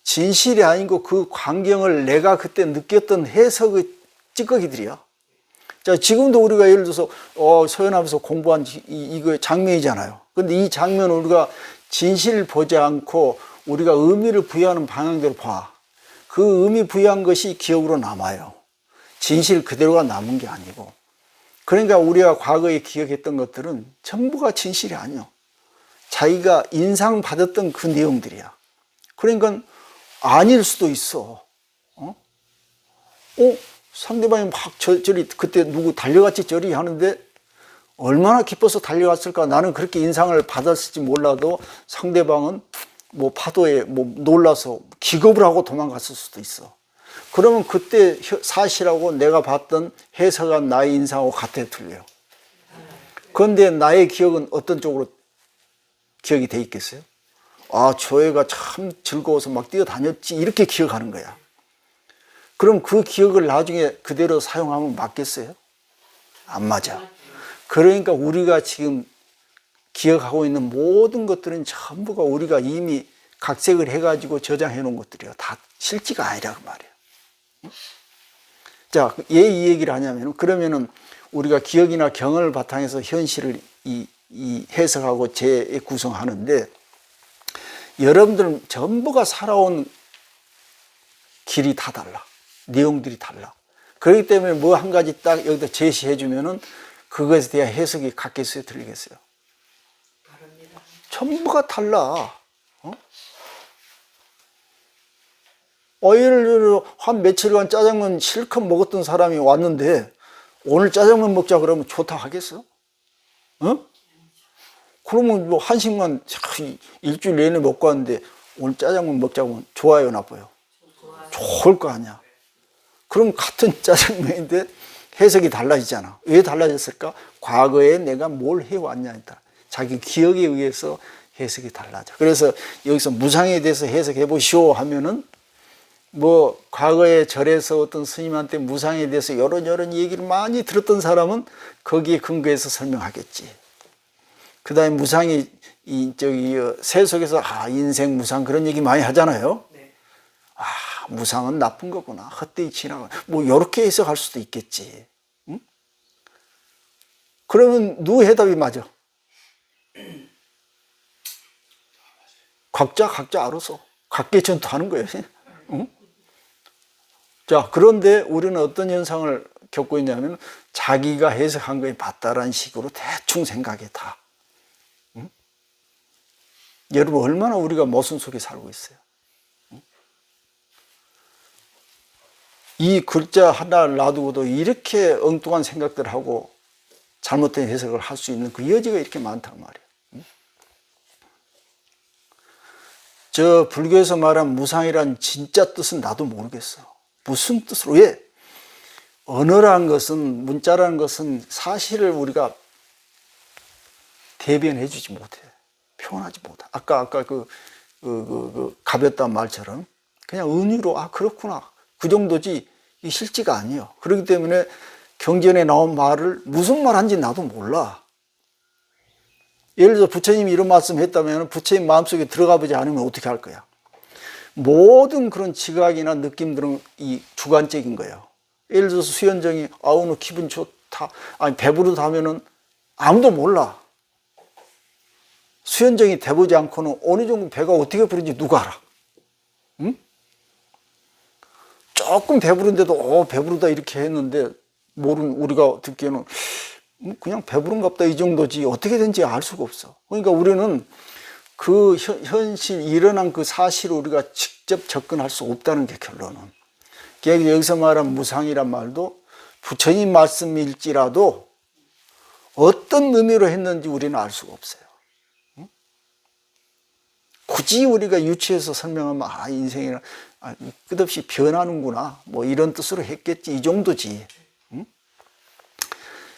진실이 아니고 그 광경을 내가 그때 느꼈던 해석의 찌꺼기들이야. 자, 지금도 우리가 예를 들어서 서연하면서 공부한 이거 장면이잖아요. 근데 이 장면을 우리가 진실을 보지 않고 우리가 의미를 부여하는 방향대로 봐. 그 의미 부여한 것이 기억으로 남아요. 진실 그대로가 남은 게 아니고. 그러니까 우리가 과거에 기억했던 것들은 전부가 진실이 아니요. 자기가 인상받았던 그 내용들이야. 그러니까 아닐 수도 있어. 상대방이 막 저리 그때 누구 달려갔지 저리 하는데 얼마나 기뻐서 달려갔을까. 나는 그렇게 인상을 받았을지 몰라도 상대방은 뭐 파도에 뭐 놀라서 기겁을 하고 도망갔을 수도 있어. 그러면 그때 사실하고 내가 봤던 해석한 나의 인상하고 같아 틀려요. 그런데 나의 기억은 어떤 쪽으로 기억이 돼 있겠어요? 아, 저 애가 참 즐거워서 막 뛰어다녔지 이렇게 기억하는 거야. 그럼 그 기억을 나중에 그대로 사용하면 맞겠어요? 안 맞아. 그러니까 우리가 지금 기억하고 있는 모든 것들은 전부가 우리가 이미 각색을 해가지고 저장해 놓은 것들이야. 다 실지가 아니라고 말이에요. 자, 왜 이 얘기를 하냐면 그러면은 우리가 기억이나 경험을 바탕해서 현실을 이 해석하고 재구성하는데 여러분들은 전부가 살아온 길이 다 달라. 내용들이 달라. 그렇기 때문에 뭐 한 가지 딱 여기다 제시해 주면은 그것에 대한 해석이 같겠어요? 틀리겠어요? 다릅니다. 전부가 달라. 예를 들어 한 며칠간 짜장면 실컷 먹었던 사람이 왔는데 오늘 짜장면 먹자 그러면 좋다 하겠어? 어? 그러면 뭐 한식만 일주일 내내 먹고 왔는데 오늘 짜장면 먹자고 하면 좋아요, 나빠요? 좋을 거 아니야. 그럼 같은 짜장면인데 해석이 달라지잖아. 왜 달라졌을까? 과거에 내가 뭘 해왔냐에 따라 자기 기억에 의해서 해석이 달라져. 그래서 여기서 무상에 대해서 해석해 보시오 하면은 뭐 과거에 절에서 어떤 스님한테 무상에 대해서 이런 얘기를 많이 들었던 사람은 거기에 근거해서 설명하겠지. 그 다음에 무상이 세속에서 인생 무상 그런 얘기 많이 하잖아요. 네. 무상은 나쁜 거구나. 헛되이 지나가. 뭐 이렇게 해석할 수도 있겠지. 응? 그러면 누구 해답이 맞아? 각자 알아서 각계 전투하는 거예요. 응? 자, 그런데 우리는 어떤 현상을 겪고 있냐면 자기가 해석한 거에 맞다라는 식으로 대충 생각해 다. 응? 여러분 얼마나 우리가 모순 속에 살고 있어요. 응? 이 글자 하나를 놔두고도 이렇게 엉뚱한 생각들을 하고 잘못된 해석을 할 수 있는 그 여지가 이렇게 많단 말이에요. 응? 저 불교에서 말한 무상이란 진짜 뜻은 나도 모르겠어. 무슨 뜻으로? 왜? 언어라는 것은, 문자라는 것은 사실을 우리가 대변해 주지 못해. 표현하지 못해. 아까 그 가볍다는 말처럼 그냥 은유로, 그렇구나. 그 정도지, 이 실지가 아니에요. 그렇기 때문에 경전에 나온 말을 무슨 말 한지 나도 몰라. 예를 들어 부처님이 이런 말씀 했다면 부처님 마음속에 들어가 보지 않으면 어떻게 할 거야? 모든 그런 지각이나 느낌들은 이 주관적인 거예요. 예를 들어서 수현정이 오늘 기분 좋다, 배부르다 하면은 아무도 몰라. 수현정이 돼보지 않고는 어느 정도 배가 어떻게 부른지 누가 알아? 응? 조금 배부른데도 배부르다 이렇게 했는데 모르는 우리가 듣기에는 그냥 배부른갑다 이 정도지 어떻게 된지 알 수가 없어. 그러니까 우리는 그 현실 일어난 그 사실을 우리가 직접 접근할 수 없다는 게 결론은. 그러니까 여기서 말한 무상이란 말도 부처님 말씀일지라도 어떤 의미로 했는지 우리는 알 수가 없어요. 굳이 우리가 유추해서 설명하면 인생이란 끝없이 변하는구나 뭐 이런 뜻으로 했겠지 이 정도지.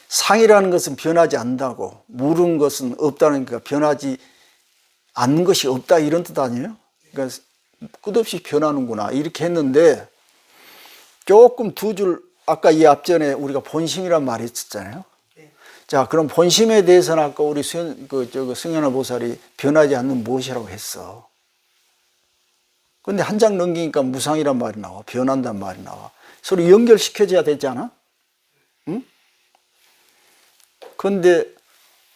상이라는 것은 변하지 않는다고, 물은 것은 없다는 게 변하지 않는 것이 없다 이런 뜻 아니에요? 그러니까 끝없이 변하는구나 이렇게 했는데 조금 두 줄 아까 이 앞전에 우리가 본심이란 말이 있었잖아요. 네. 자, 그럼 본심에 대해서는 아까 우리 승현아 보살이 변하지 않는 무엇이라고 했어. 근데 한 장 넘기니까 무상이란 말이 나와, 변한단 말이 나와. 서로 연결시켜줘야 되잖아. 응? 근데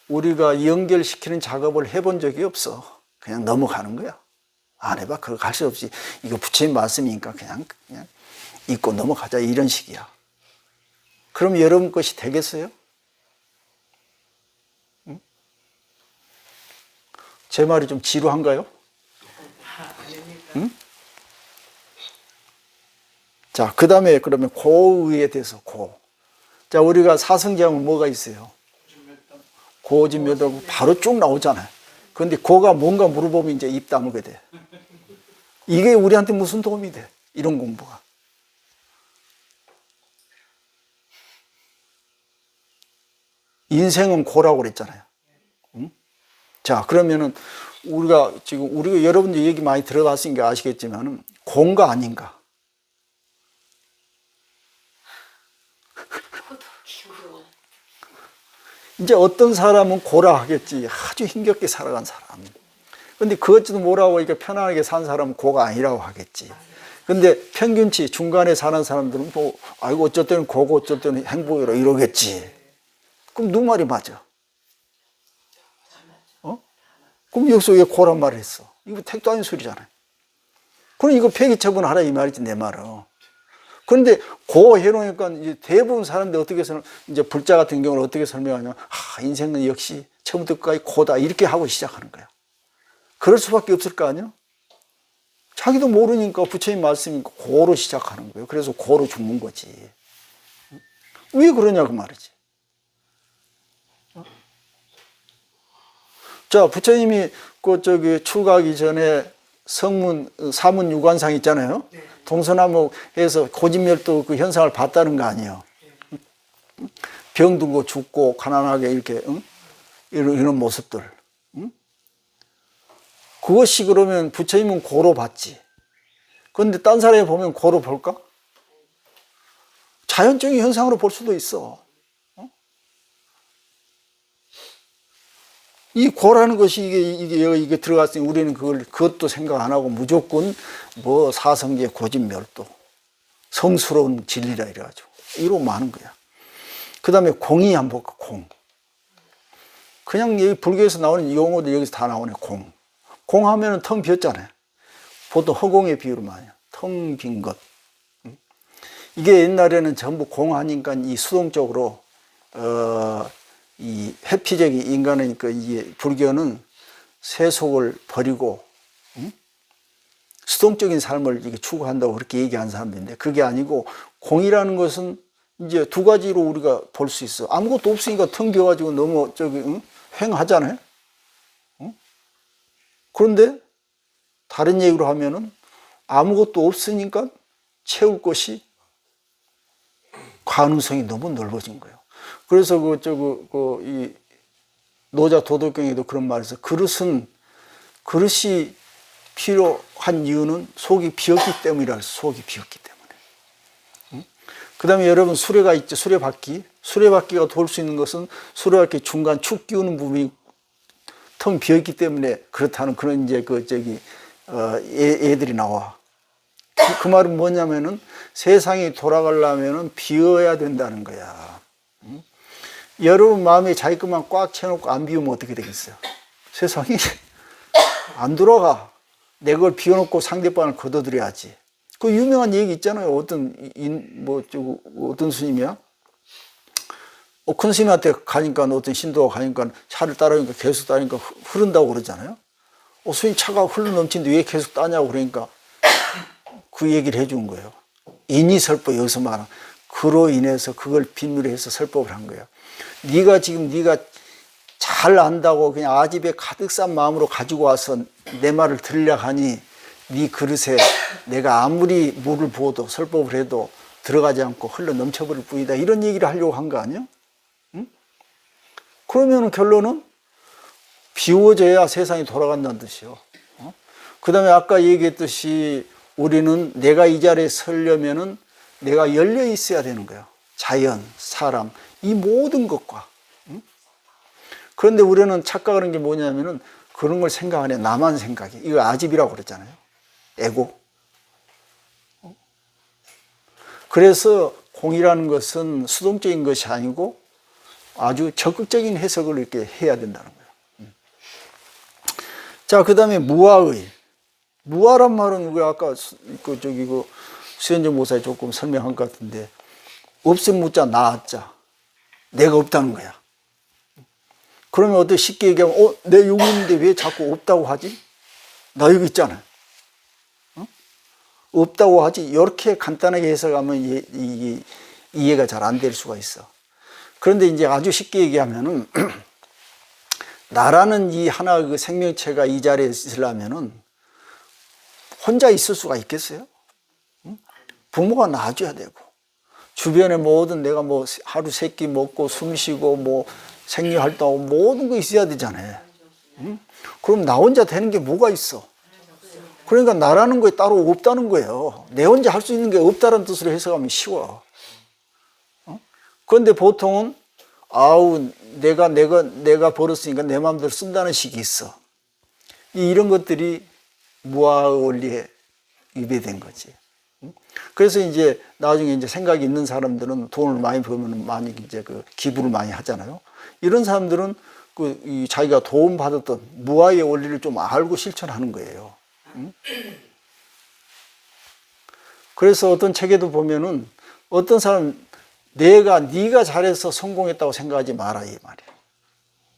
우리가 연결시키는 작업을 해본 적이 없어. 그냥 넘어가는 거야. 안 해봐. 그거 갈 수 없이. 이거 부처님 말씀이니까 그냥 잊고 넘어가자. 이런 식이야. 그럼 여러분 것이 되겠어요? 응? 제 말이 좀 지루한가요? 아닙니까? 응? 자, 그 다음에 그러면 고의에 대해서 자, 우리가 사성제하면 뭐가 있어요? 고지묘도 바로 쭉 나오잖아요. 그런데 고가 뭔가 물어보면 이제 입 다물게 돼. 이게 우리한테 무슨 도움이 돼? 이런 공부가. 인생은 고라고 그랬잖아요. 응? 자, 그러면은 우리가 여러분들 얘기 많이 들어봤으니까 아시겠지만은 고인가 아닌가? 이제 어떤 사람은 고라 하겠지. 아주 힘겹게 살아간 사람. 근데 그것도 뭐라고 하니까 편안하게 산 사람은 고가 아니라고 하겠지. 근데 평균치 중간에 사는 사람들은 뭐, 어쩔 때는 고고 어쩔 때는 행복이라 이러겠지. 그럼 누구 말이 맞아? 그럼 여기서 왜 고란 말을 했어? 이거 택도 아닌 소리잖아요. 그럼 이거 폐기 처분하라 이 말이지, 내 말은. 그런데 고 해놓으니까 이제 대부분 사람들 어떻게 이제 불자 같은 경우는 어떻게 설명하냐면, 인생은 역시 처음부터 끝까지 고다. 이렇게 하고 시작하는 거야. 그럴 수밖에 없을 거 아니야? 자기도 모르니까 부처님 말씀이니까 고로 시작하는 거예요. 그래서 고로 죽는 거지. 왜 그러냐 그 말이지. 자, 부처님이 그 저기 출가하기 전에 성문 사문 유관상 있잖아요. 네. 동서남북에서 고진멸도 그 현상을 봤다는 거 아니에요. 병들고 죽고 가난하게 이렇게 응? 이런 모습들. 응? 그것이 그러면 부처님은 고로 봤지. 그런데 딴 사람이 보면 고로 볼까? 자연적인 현상으로 볼 수도 있어. 이 고라는 것이 이게 들어갔으니 우리는 그것도 생각 안 하고 무조건 뭐 사성제 고진멸도 성스러운 진리라 이래가지고 이러고 마는 거야. 그 다음에 공이 한번 볼까, 공. 그냥 여기 불교에서 나오는 용어도 여기서 다 나오네, 공. 공 하면은 텅 비었잖아요. 보통 허공의 비유로 많이 해요. 텅 빈 것. 이게 옛날에는 전부 공하니까 이 수동적으로, 이 회피적인 인간이니까 이게 불교는 세속을 버리고, 수동적인 삶을 이렇게 추구한다고 그렇게 얘기하는 사람들인데 그게 아니고 공이라는 것은 이제 두 가지로 우리가 볼 수 있어. 아무것도 없으니까 텅 비어가지고 너무 횡하잖아요. 그런데 다른 얘기로 하면은 아무것도 없으니까 채울 것이 가능성이 너무 넓어진 거예요. 그래서 이 노자 도덕경에도 그런 말을 해서 그릇이 필요한 이유는 속이 비었기 때문이라 해서 속이 비었기 때문에. 그 다음에 여러분 수레가 있죠. 수레바퀴. 수레바퀴가 돌 수 있는 것은 수레바퀴 중간 축 끼우는 부분이 텅 비었기 때문에 그렇다는 그런 이제 애들이 나와. 그 말은 뭐냐면은 세상이 돌아가려면은 비어야 된다는 거야. 여러분 마음에 자기 것만 꽉 채워놓고 안 비우면 어떻게 되겠어요? 세상이 안 돌아가. 내 걸 비워놓고 상대방을 걷어들여야지. 그 유명한 얘기 있잖아요. 어떤 스님이야? 큰 스님한테 가니까 어떤 신도가 가니까 차를 따르니까 계속 따르니까 흐른다고 그러잖아요. 스님 차가 흘러 넘치는데 왜 계속 따냐고 그러니까 그 얘기를 해준 거예요. 인이설법 여기서 말한 그로 인해서 그걸 비밀로 해서 설법을 한 거예요. 네가 잘 안다고 그냥 아집에 가득 싼 마음으로 가지고 와서 내 말을 들으려 하니 네 그릇에 내가 아무리 물을 부어도 설법을 해도 들어가지 않고 흘러 넘쳐버릴 뿐이다. 이런 얘기를 하려고 한 거 아니에요? 응? 그러면 결론은 비워져야 세상이 돌아간다는 뜻이요. 그 다음에 아까 얘기했듯이 우리는 내가 이 자리에 서려면은 내가 열려 있어야 되는 거예요. 자연, 사람, 이 모든 것과. 그런데 우리는 착각하는 게 뭐냐면은 그런 걸 생각 안 해. 나만 생각해. 이거 아집이라고 그랬잖아요. 에고. 그래서 공이라는 것은 수동적인 것이 아니고 아주 적극적인 해석을 이렇게 해야 된다는 거예요. 자, 그 다음에 무아의. 무아란 말은 우리 아까 수현정 목사에 조금 설명한 것 같은데 없음 무자 나았자. 내가 없다는 거야. 그러면 어떻게 쉽게 얘기하면 내 여기 있는데 왜 자꾸 없다고 하지? 나 여기 있잖아. 없다고 하지. 이렇게 간단하게 해석하면 이해가 잘 안 될 수가 있어. 그런데 이제 아주 쉽게 얘기하면은 나라는 이 하나 그 생명체가 이 자리에 있으려면은 혼자 있을 수가 있겠어요? 부모가 낳아줘야 되고 주변에 모든 내가 뭐 하루 세 끼 먹고 숨 쉬고 뭐 생리활동하고 모든 거 있어야 되잖아요. 그럼 나 혼자 되는 게 뭐가 있어? 그러니까 나라는 거에 따로 없다는 거예요. 내 혼자 할 수 있는 게 없다는 뜻으로 해석하면 쉬워. 그런데 보통은 내가 벌었으니까 내 마음대로 쓴다는 식이 있어. 이런 것들이 무아 원리에 위배된 거지. 그래서 이제 나중에 이제 생각이 있는 사람들은 돈을 많이 벌면 많이 이제 기부를 많이 하잖아요. 이런 사람들은 자기가 도움 받았던 무아의 원리를 좀 알고 실천하는 거예요. 그래서 어떤 책에도 보면은 어떤 사람 네가 잘해서 성공했다고 생각하지 마라 이 말이야.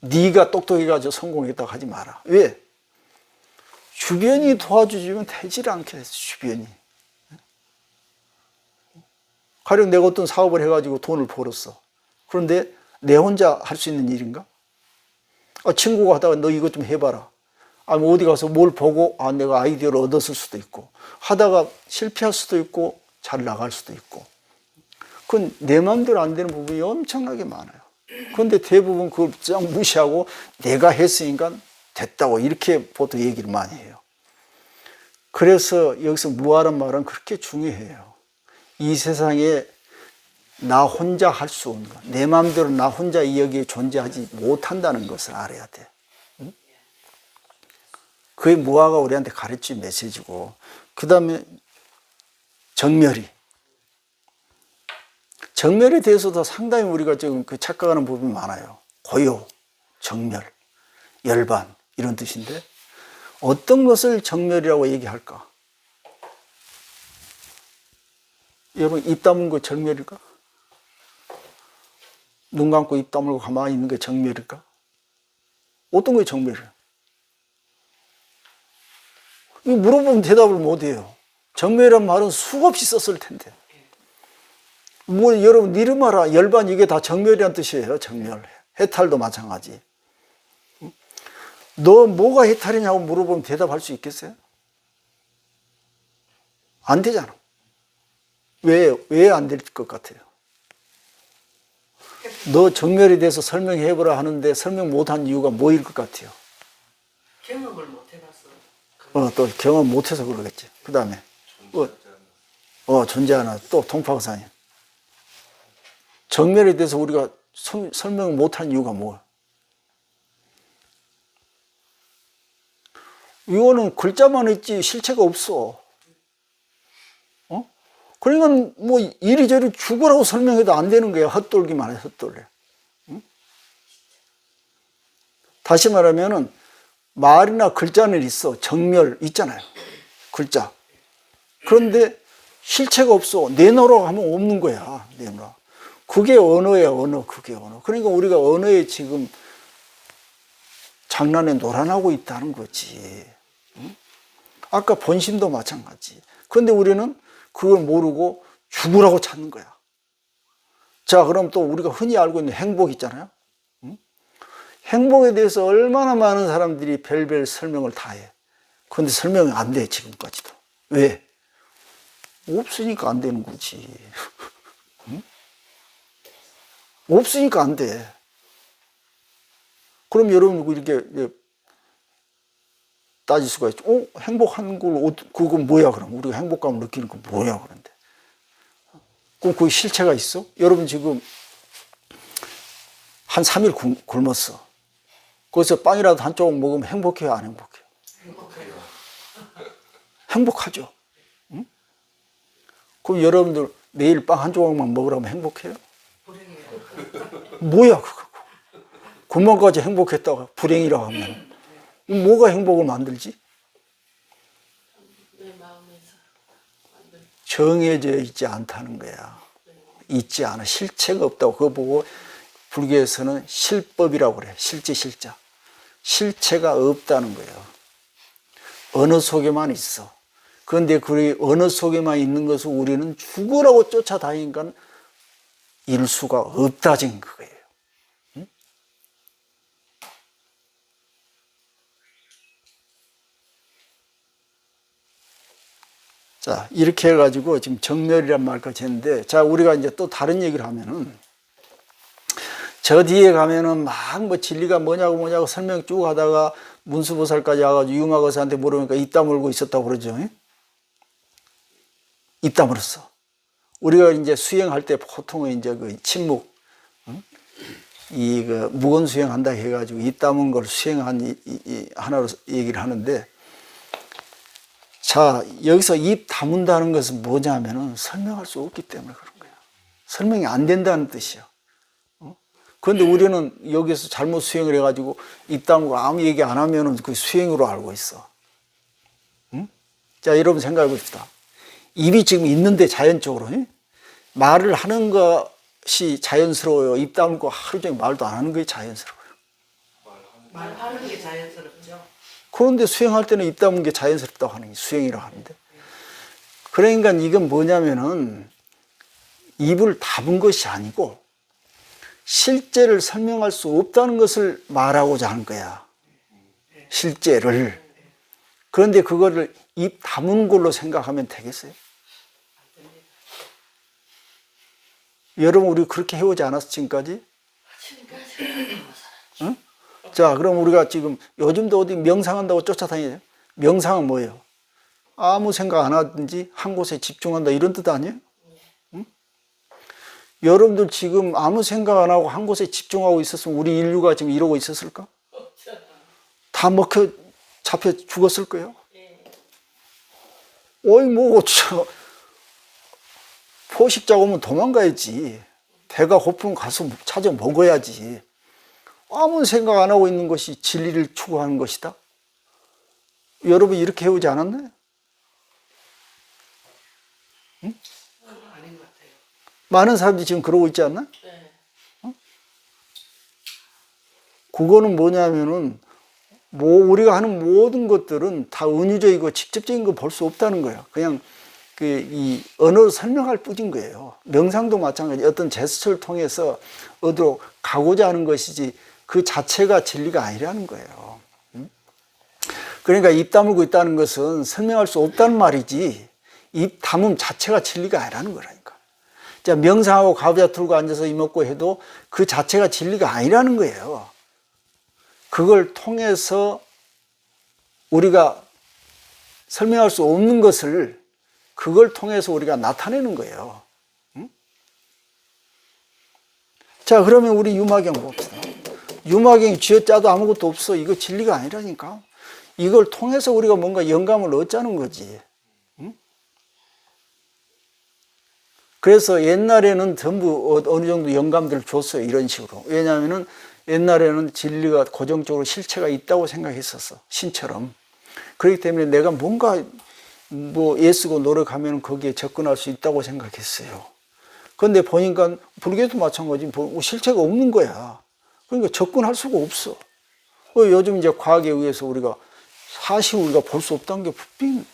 네가 똑똑해가지고 성공했다고 하지 마라. 왜? 주변이 도와주면 되질 않겠어. 주변이. 가령 내가 어떤 사업을 해가지고 돈을 벌었어. 그런데 내 혼자 할 수 있는 일인가? 친구가 하다가 너 이것 좀 해봐라. 아니면 어디 가서 뭘 보고 내가 아이디어를 얻었을 수도 있고 하다가 실패할 수도 있고 잘 나갈 수도 있고 그건 내 마음대로 안 되는 부분이 엄청나게 많아요. 그런데 대부분 그걸 쫙 무시하고 내가 했으니까 됐다고 이렇게 보통 얘기를 많이 해요. 그래서 여기서 무아란 말은 그렇게 중요해요. 이 세상에 나 혼자 할 수 없는 것, 내 마음대로 나 혼자 여기에 존재하지 못한다는 것을 알아야 돼. 응? 그게 무아가 우리한테 가르친 메시지고, 그 다음에 정멸이. 정멸에 대해서도 상당히 우리가 지금 그 착각하는 부분이 많아요. 고요, 정멸, 열반 이런 뜻인데 어떤 것을 정멸이라고 얘기할까? 여러분 입 다문 거 정멸일까? 눈 감고 입 다물고 가만히 있는 게 정멸일까? 어떤 게 정멸이야? 이거 물어보면 대답을 못해요. 정멸이란 말은 수없이 썼을 텐데. 뭐 여러분 니르마라 열반 이게 다 정멸이란 뜻이에요. 정멸. 해탈도 마찬가지. 너 뭐가 해탈이냐고 물어보면 대답할 수 있겠어요? 안 되잖아. 왜 안 될 것 같아요? 너 정멸에 대해서 설명해보라 하는데 설명 못한 이유가 뭐일 것 같아요? 경험을 못 해봤어. 또 경험 못해서 그러겠지. 그 다음에 존재하나 또 통파우사님. 정멸에 대해서 우리가 설명을 못한 이유가 뭐야? 이거는 글자만 있지 실체가 없어. 그러니까 뭐 이리저리 죽으라고 설명해도 안 되는 거야. 헛돌기만 해, 헛돌려. 응? 다시 말하면은 말이나 글자는 있어. 정멸 있잖아요. 글자. 그런데 실체가 없어. 내놓으라고 하면 없는 거야. 내놓으라. 그게 언어야, 언어. 그게 언어. 그러니까 우리가 언어에 지금 장난에 놀아나고 있다는 거지. 응? 아까 본심도 마찬가지. 그런데 우리는 그걸 모르고 죽으라고 찾는 거야. 자, 그럼 또 우리가 흔히 알고 있는 행복 있잖아요. 응? 행복에 대해서 얼마나 많은 사람들이 별별 설명을 다 해. 그런데 설명이 안 돼, 지금까지도. 왜? 없으니까 안 되는 거지. 응? 없으니까 안 돼. 그럼 여러분 이렇게 따질 수가 있죠. 행복한 걸, 그건 뭐야, 그럼? 우리가 행복감을 느끼는 건 뭐야, 그런데? 그럼 그 실체가 있어? 여러분 지금 한 3일 굶었어. 거기서 빵이라도 한 조각 먹으면 행복해요, 안 행복해요? 행복해요. 행복하죠. 응? 그럼 여러분들 내일 빵 한 조각만 먹으라면 행복해요? 불행해요. 뭐야, 그거. 그만까지 행복했다가 불행이라고 하면. 뭐가 행복을 만들지? 내 마음에서 만든 정해져 있지 않다는 거야. 있지 않아. 실체가 없다고. 그거 보고 불교에서는 실법이라고 그래. 실제 실자. 실체가 없다는 거예요. 언어 속에만 있어. 그런데 그 언어 속에만 있는 것을 우리는 죽으라고 쫓아다니니까 이룰 수가 없다진 그거예요. 자, 이렇게 해가지고 지금 정멸이란 말까지 했는데, 자, 우리가 이제 또 다른 얘기를 하면은, 저 뒤에 가면은 막 뭐 진리가 뭐냐고 설명 쭉 하다가 문수보살까지 와가지고 유마거사한테 물으니까 입 다물고 있었다고 그러죠. 입 다물었어. 우리가 이제 수행할 때 보통은 이제 그 침묵, 그 무건 수행한다 해가지고 입 다문 걸 수행한 하나로 얘기를 하는데, 자, 여기서 입 다문다는 것은 뭐냐면은 설명할 수 없기 때문에 그런 거야. 설명이 안 된다는 뜻이야. 그런데 우리는 여기서 잘못 수행을 해가지고 입 다물고 아무 얘기 안 하면은 그 수행으로 알고 있어. 응? 자, 여러분 생각해 봅시다. 입이 지금 있는데 자연적으로 말을 하는 것이 자연스러워요. 입 다물고 하루 종일 말도 안 하는 게 자연스러워요. 말하는 게 자연스럽죠. 그런데 수행할 때는 입 다문 게 자연스럽다고 하는 게 수행이라고 하는데. 그러니까 이건 뭐냐면은 입을 다문 것이 아니고 실제를 설명할 수 없다는 것을 말하고자 하는 거야. 실제를. 그런데 그거를 입 다문 걸로 생각하면 되겠어요? 여러분, 우리 그렇게 해오지 않았어, 지금까지? 응? 자, 그럼 우리가 지금 요즘도 어디 명상한다고 쫓아다니죠? 명상은 뭐예요? 아무 생각 안 하든지 한 곳에 집중한다, 이런 뜻 아니에요? 응? 여러분들 지금 아무 생각 안 하고 한 곳에 집중하고 있었으면 우리 인류가 지금 이러고 있었을까? 다 먹혀 잡혀 죽었을 거예요? 어이, 뭐, 포식자 오면 도망가야지. 배가 고프면 가서 찾아 먹어야지. 아무 생각 안 하고 있는 것이 진리를 추구하는 것이다. 여러분 이렇게 해오지 않았나요? 응? 아닌 것 같아요. 많은 사람들이 지금 그러고 있지 않나? 네. 그거는 뭐냐면은 뭐 우리가 하는 모든 것들은 다 은유적이고 직접적인 거 볼 수 없다는 거예요. 그냥 이 언어로 설명할 뿐인 거예요. 명상도 마찬가지. 어떤 제스처를 통해서 어디로 가고자 하는 것이지 그 자체가 진리가 아니라는 거예요. 그러니까 입 다물고 있다는 것은 설명할 수 없다는 말이지 입 다문 자체가 진리가 아니라는 거라니까. 자, 명상하고 가부좌 틀고 앉아서 이먹고 해도 그 자체가 진리가 아니라는 거예요. 그걸 통해서 우리가 설명할 수 없는 것을 그걸 통해서 우리가 나타내는 거예요. 응? 자, 그러면 우리 유마경 봅시다. 유마경이 쥐어짜도 아무것도 없어. 이거 진리가 아니라니까. 이걸 통해서 우리가 뭔가 영감을 얻자는 거지. 응? 그래서 옛날에는 전부 어느 정도 영감들을 줬어요. 이런 식으로. 왜냐하면은 옛날에는 진리가 고정적으로 실체가 있다고 생각했었어. 신처럼. 그렇기 때문에 내가 뭔가 뭐 애쓰고 노력하면 거기에 접근할 수 있다고 생각했어요. 그런데 보니까 불교도 마찬가지. 실체가 없는 거야. 그러니까 접근할 수가 없어. 요즘 이제 과학에 의해서 우리가 사실 우리가 볼 수 없다는 게 분명히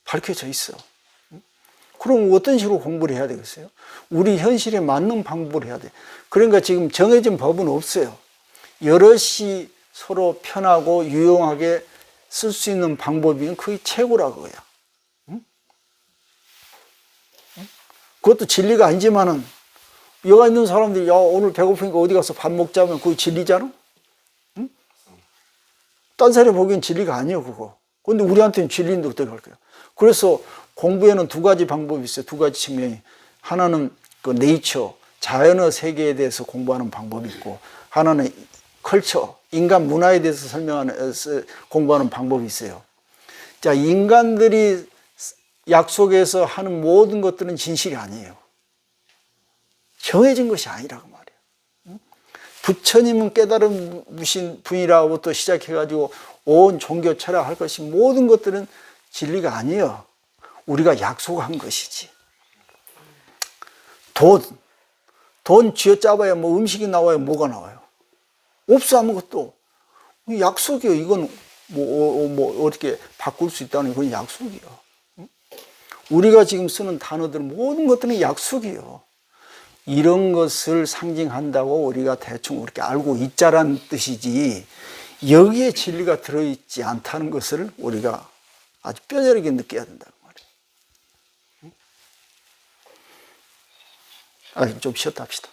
밝혀져 있어. 그럼 어떤 식으로 공부를 해야 되겠어요? 우리 현실에 맞는 방법을 해야 돼. 그러니까 지금 정해진 법은 없어요. 여럿이 서로 편하고 유용하게 쓸 수 있는 방법이면 그게 최고라고요. 응? 응? 그것도 진리가 아니지만은 여가 있는 사람들이 야 오늘 배고프니까 어디 가서 밥 먹자면 그게 진리잖아? 응? 딴 사람이 보기엔 진리가 아니에요 그거. 근데 우리한테는 진리인데 어떻게 할까요? 그래서 공부에는 두 가지 방법이 있어요. 두 가지 측면이. 하나는 그 네이처, 자연의 세계에 대해서 공부하는 방법이 있고 하나는 컬처, 인간 문화에 대해서 공부하는 방법이 있어요. 자, 인간들이 약속해서 하는 모든 것들은 진실이 아니에요. 정해진 것이 아니라고 말이에요. 부처님은 깨달은 분이라고 시작해가지고 온 종교 철학 할 것이 모든 것들은 진리가 아니에요. 우리가 약속한 것이지. 돈 쥐어짜봐야 뭐 음식이 나와요? 뭐가 나와요? 없어, 아무것도. 약속이요. 이건 뭐 어떻게 바꿀 수 있다는 그런 약속이요. 우리가 지금 쓰는 단어들 모든 것들은 약속이요. 이런 것을 상징한다고 우리가 대충 그렇게 알고 있자라는 뜻이지 여기에 진리가 들어있지 않다는 것을 우리가 아주 뼈저리게 느껴야 된다는 말이에요. 좀 쉬었다 합시다.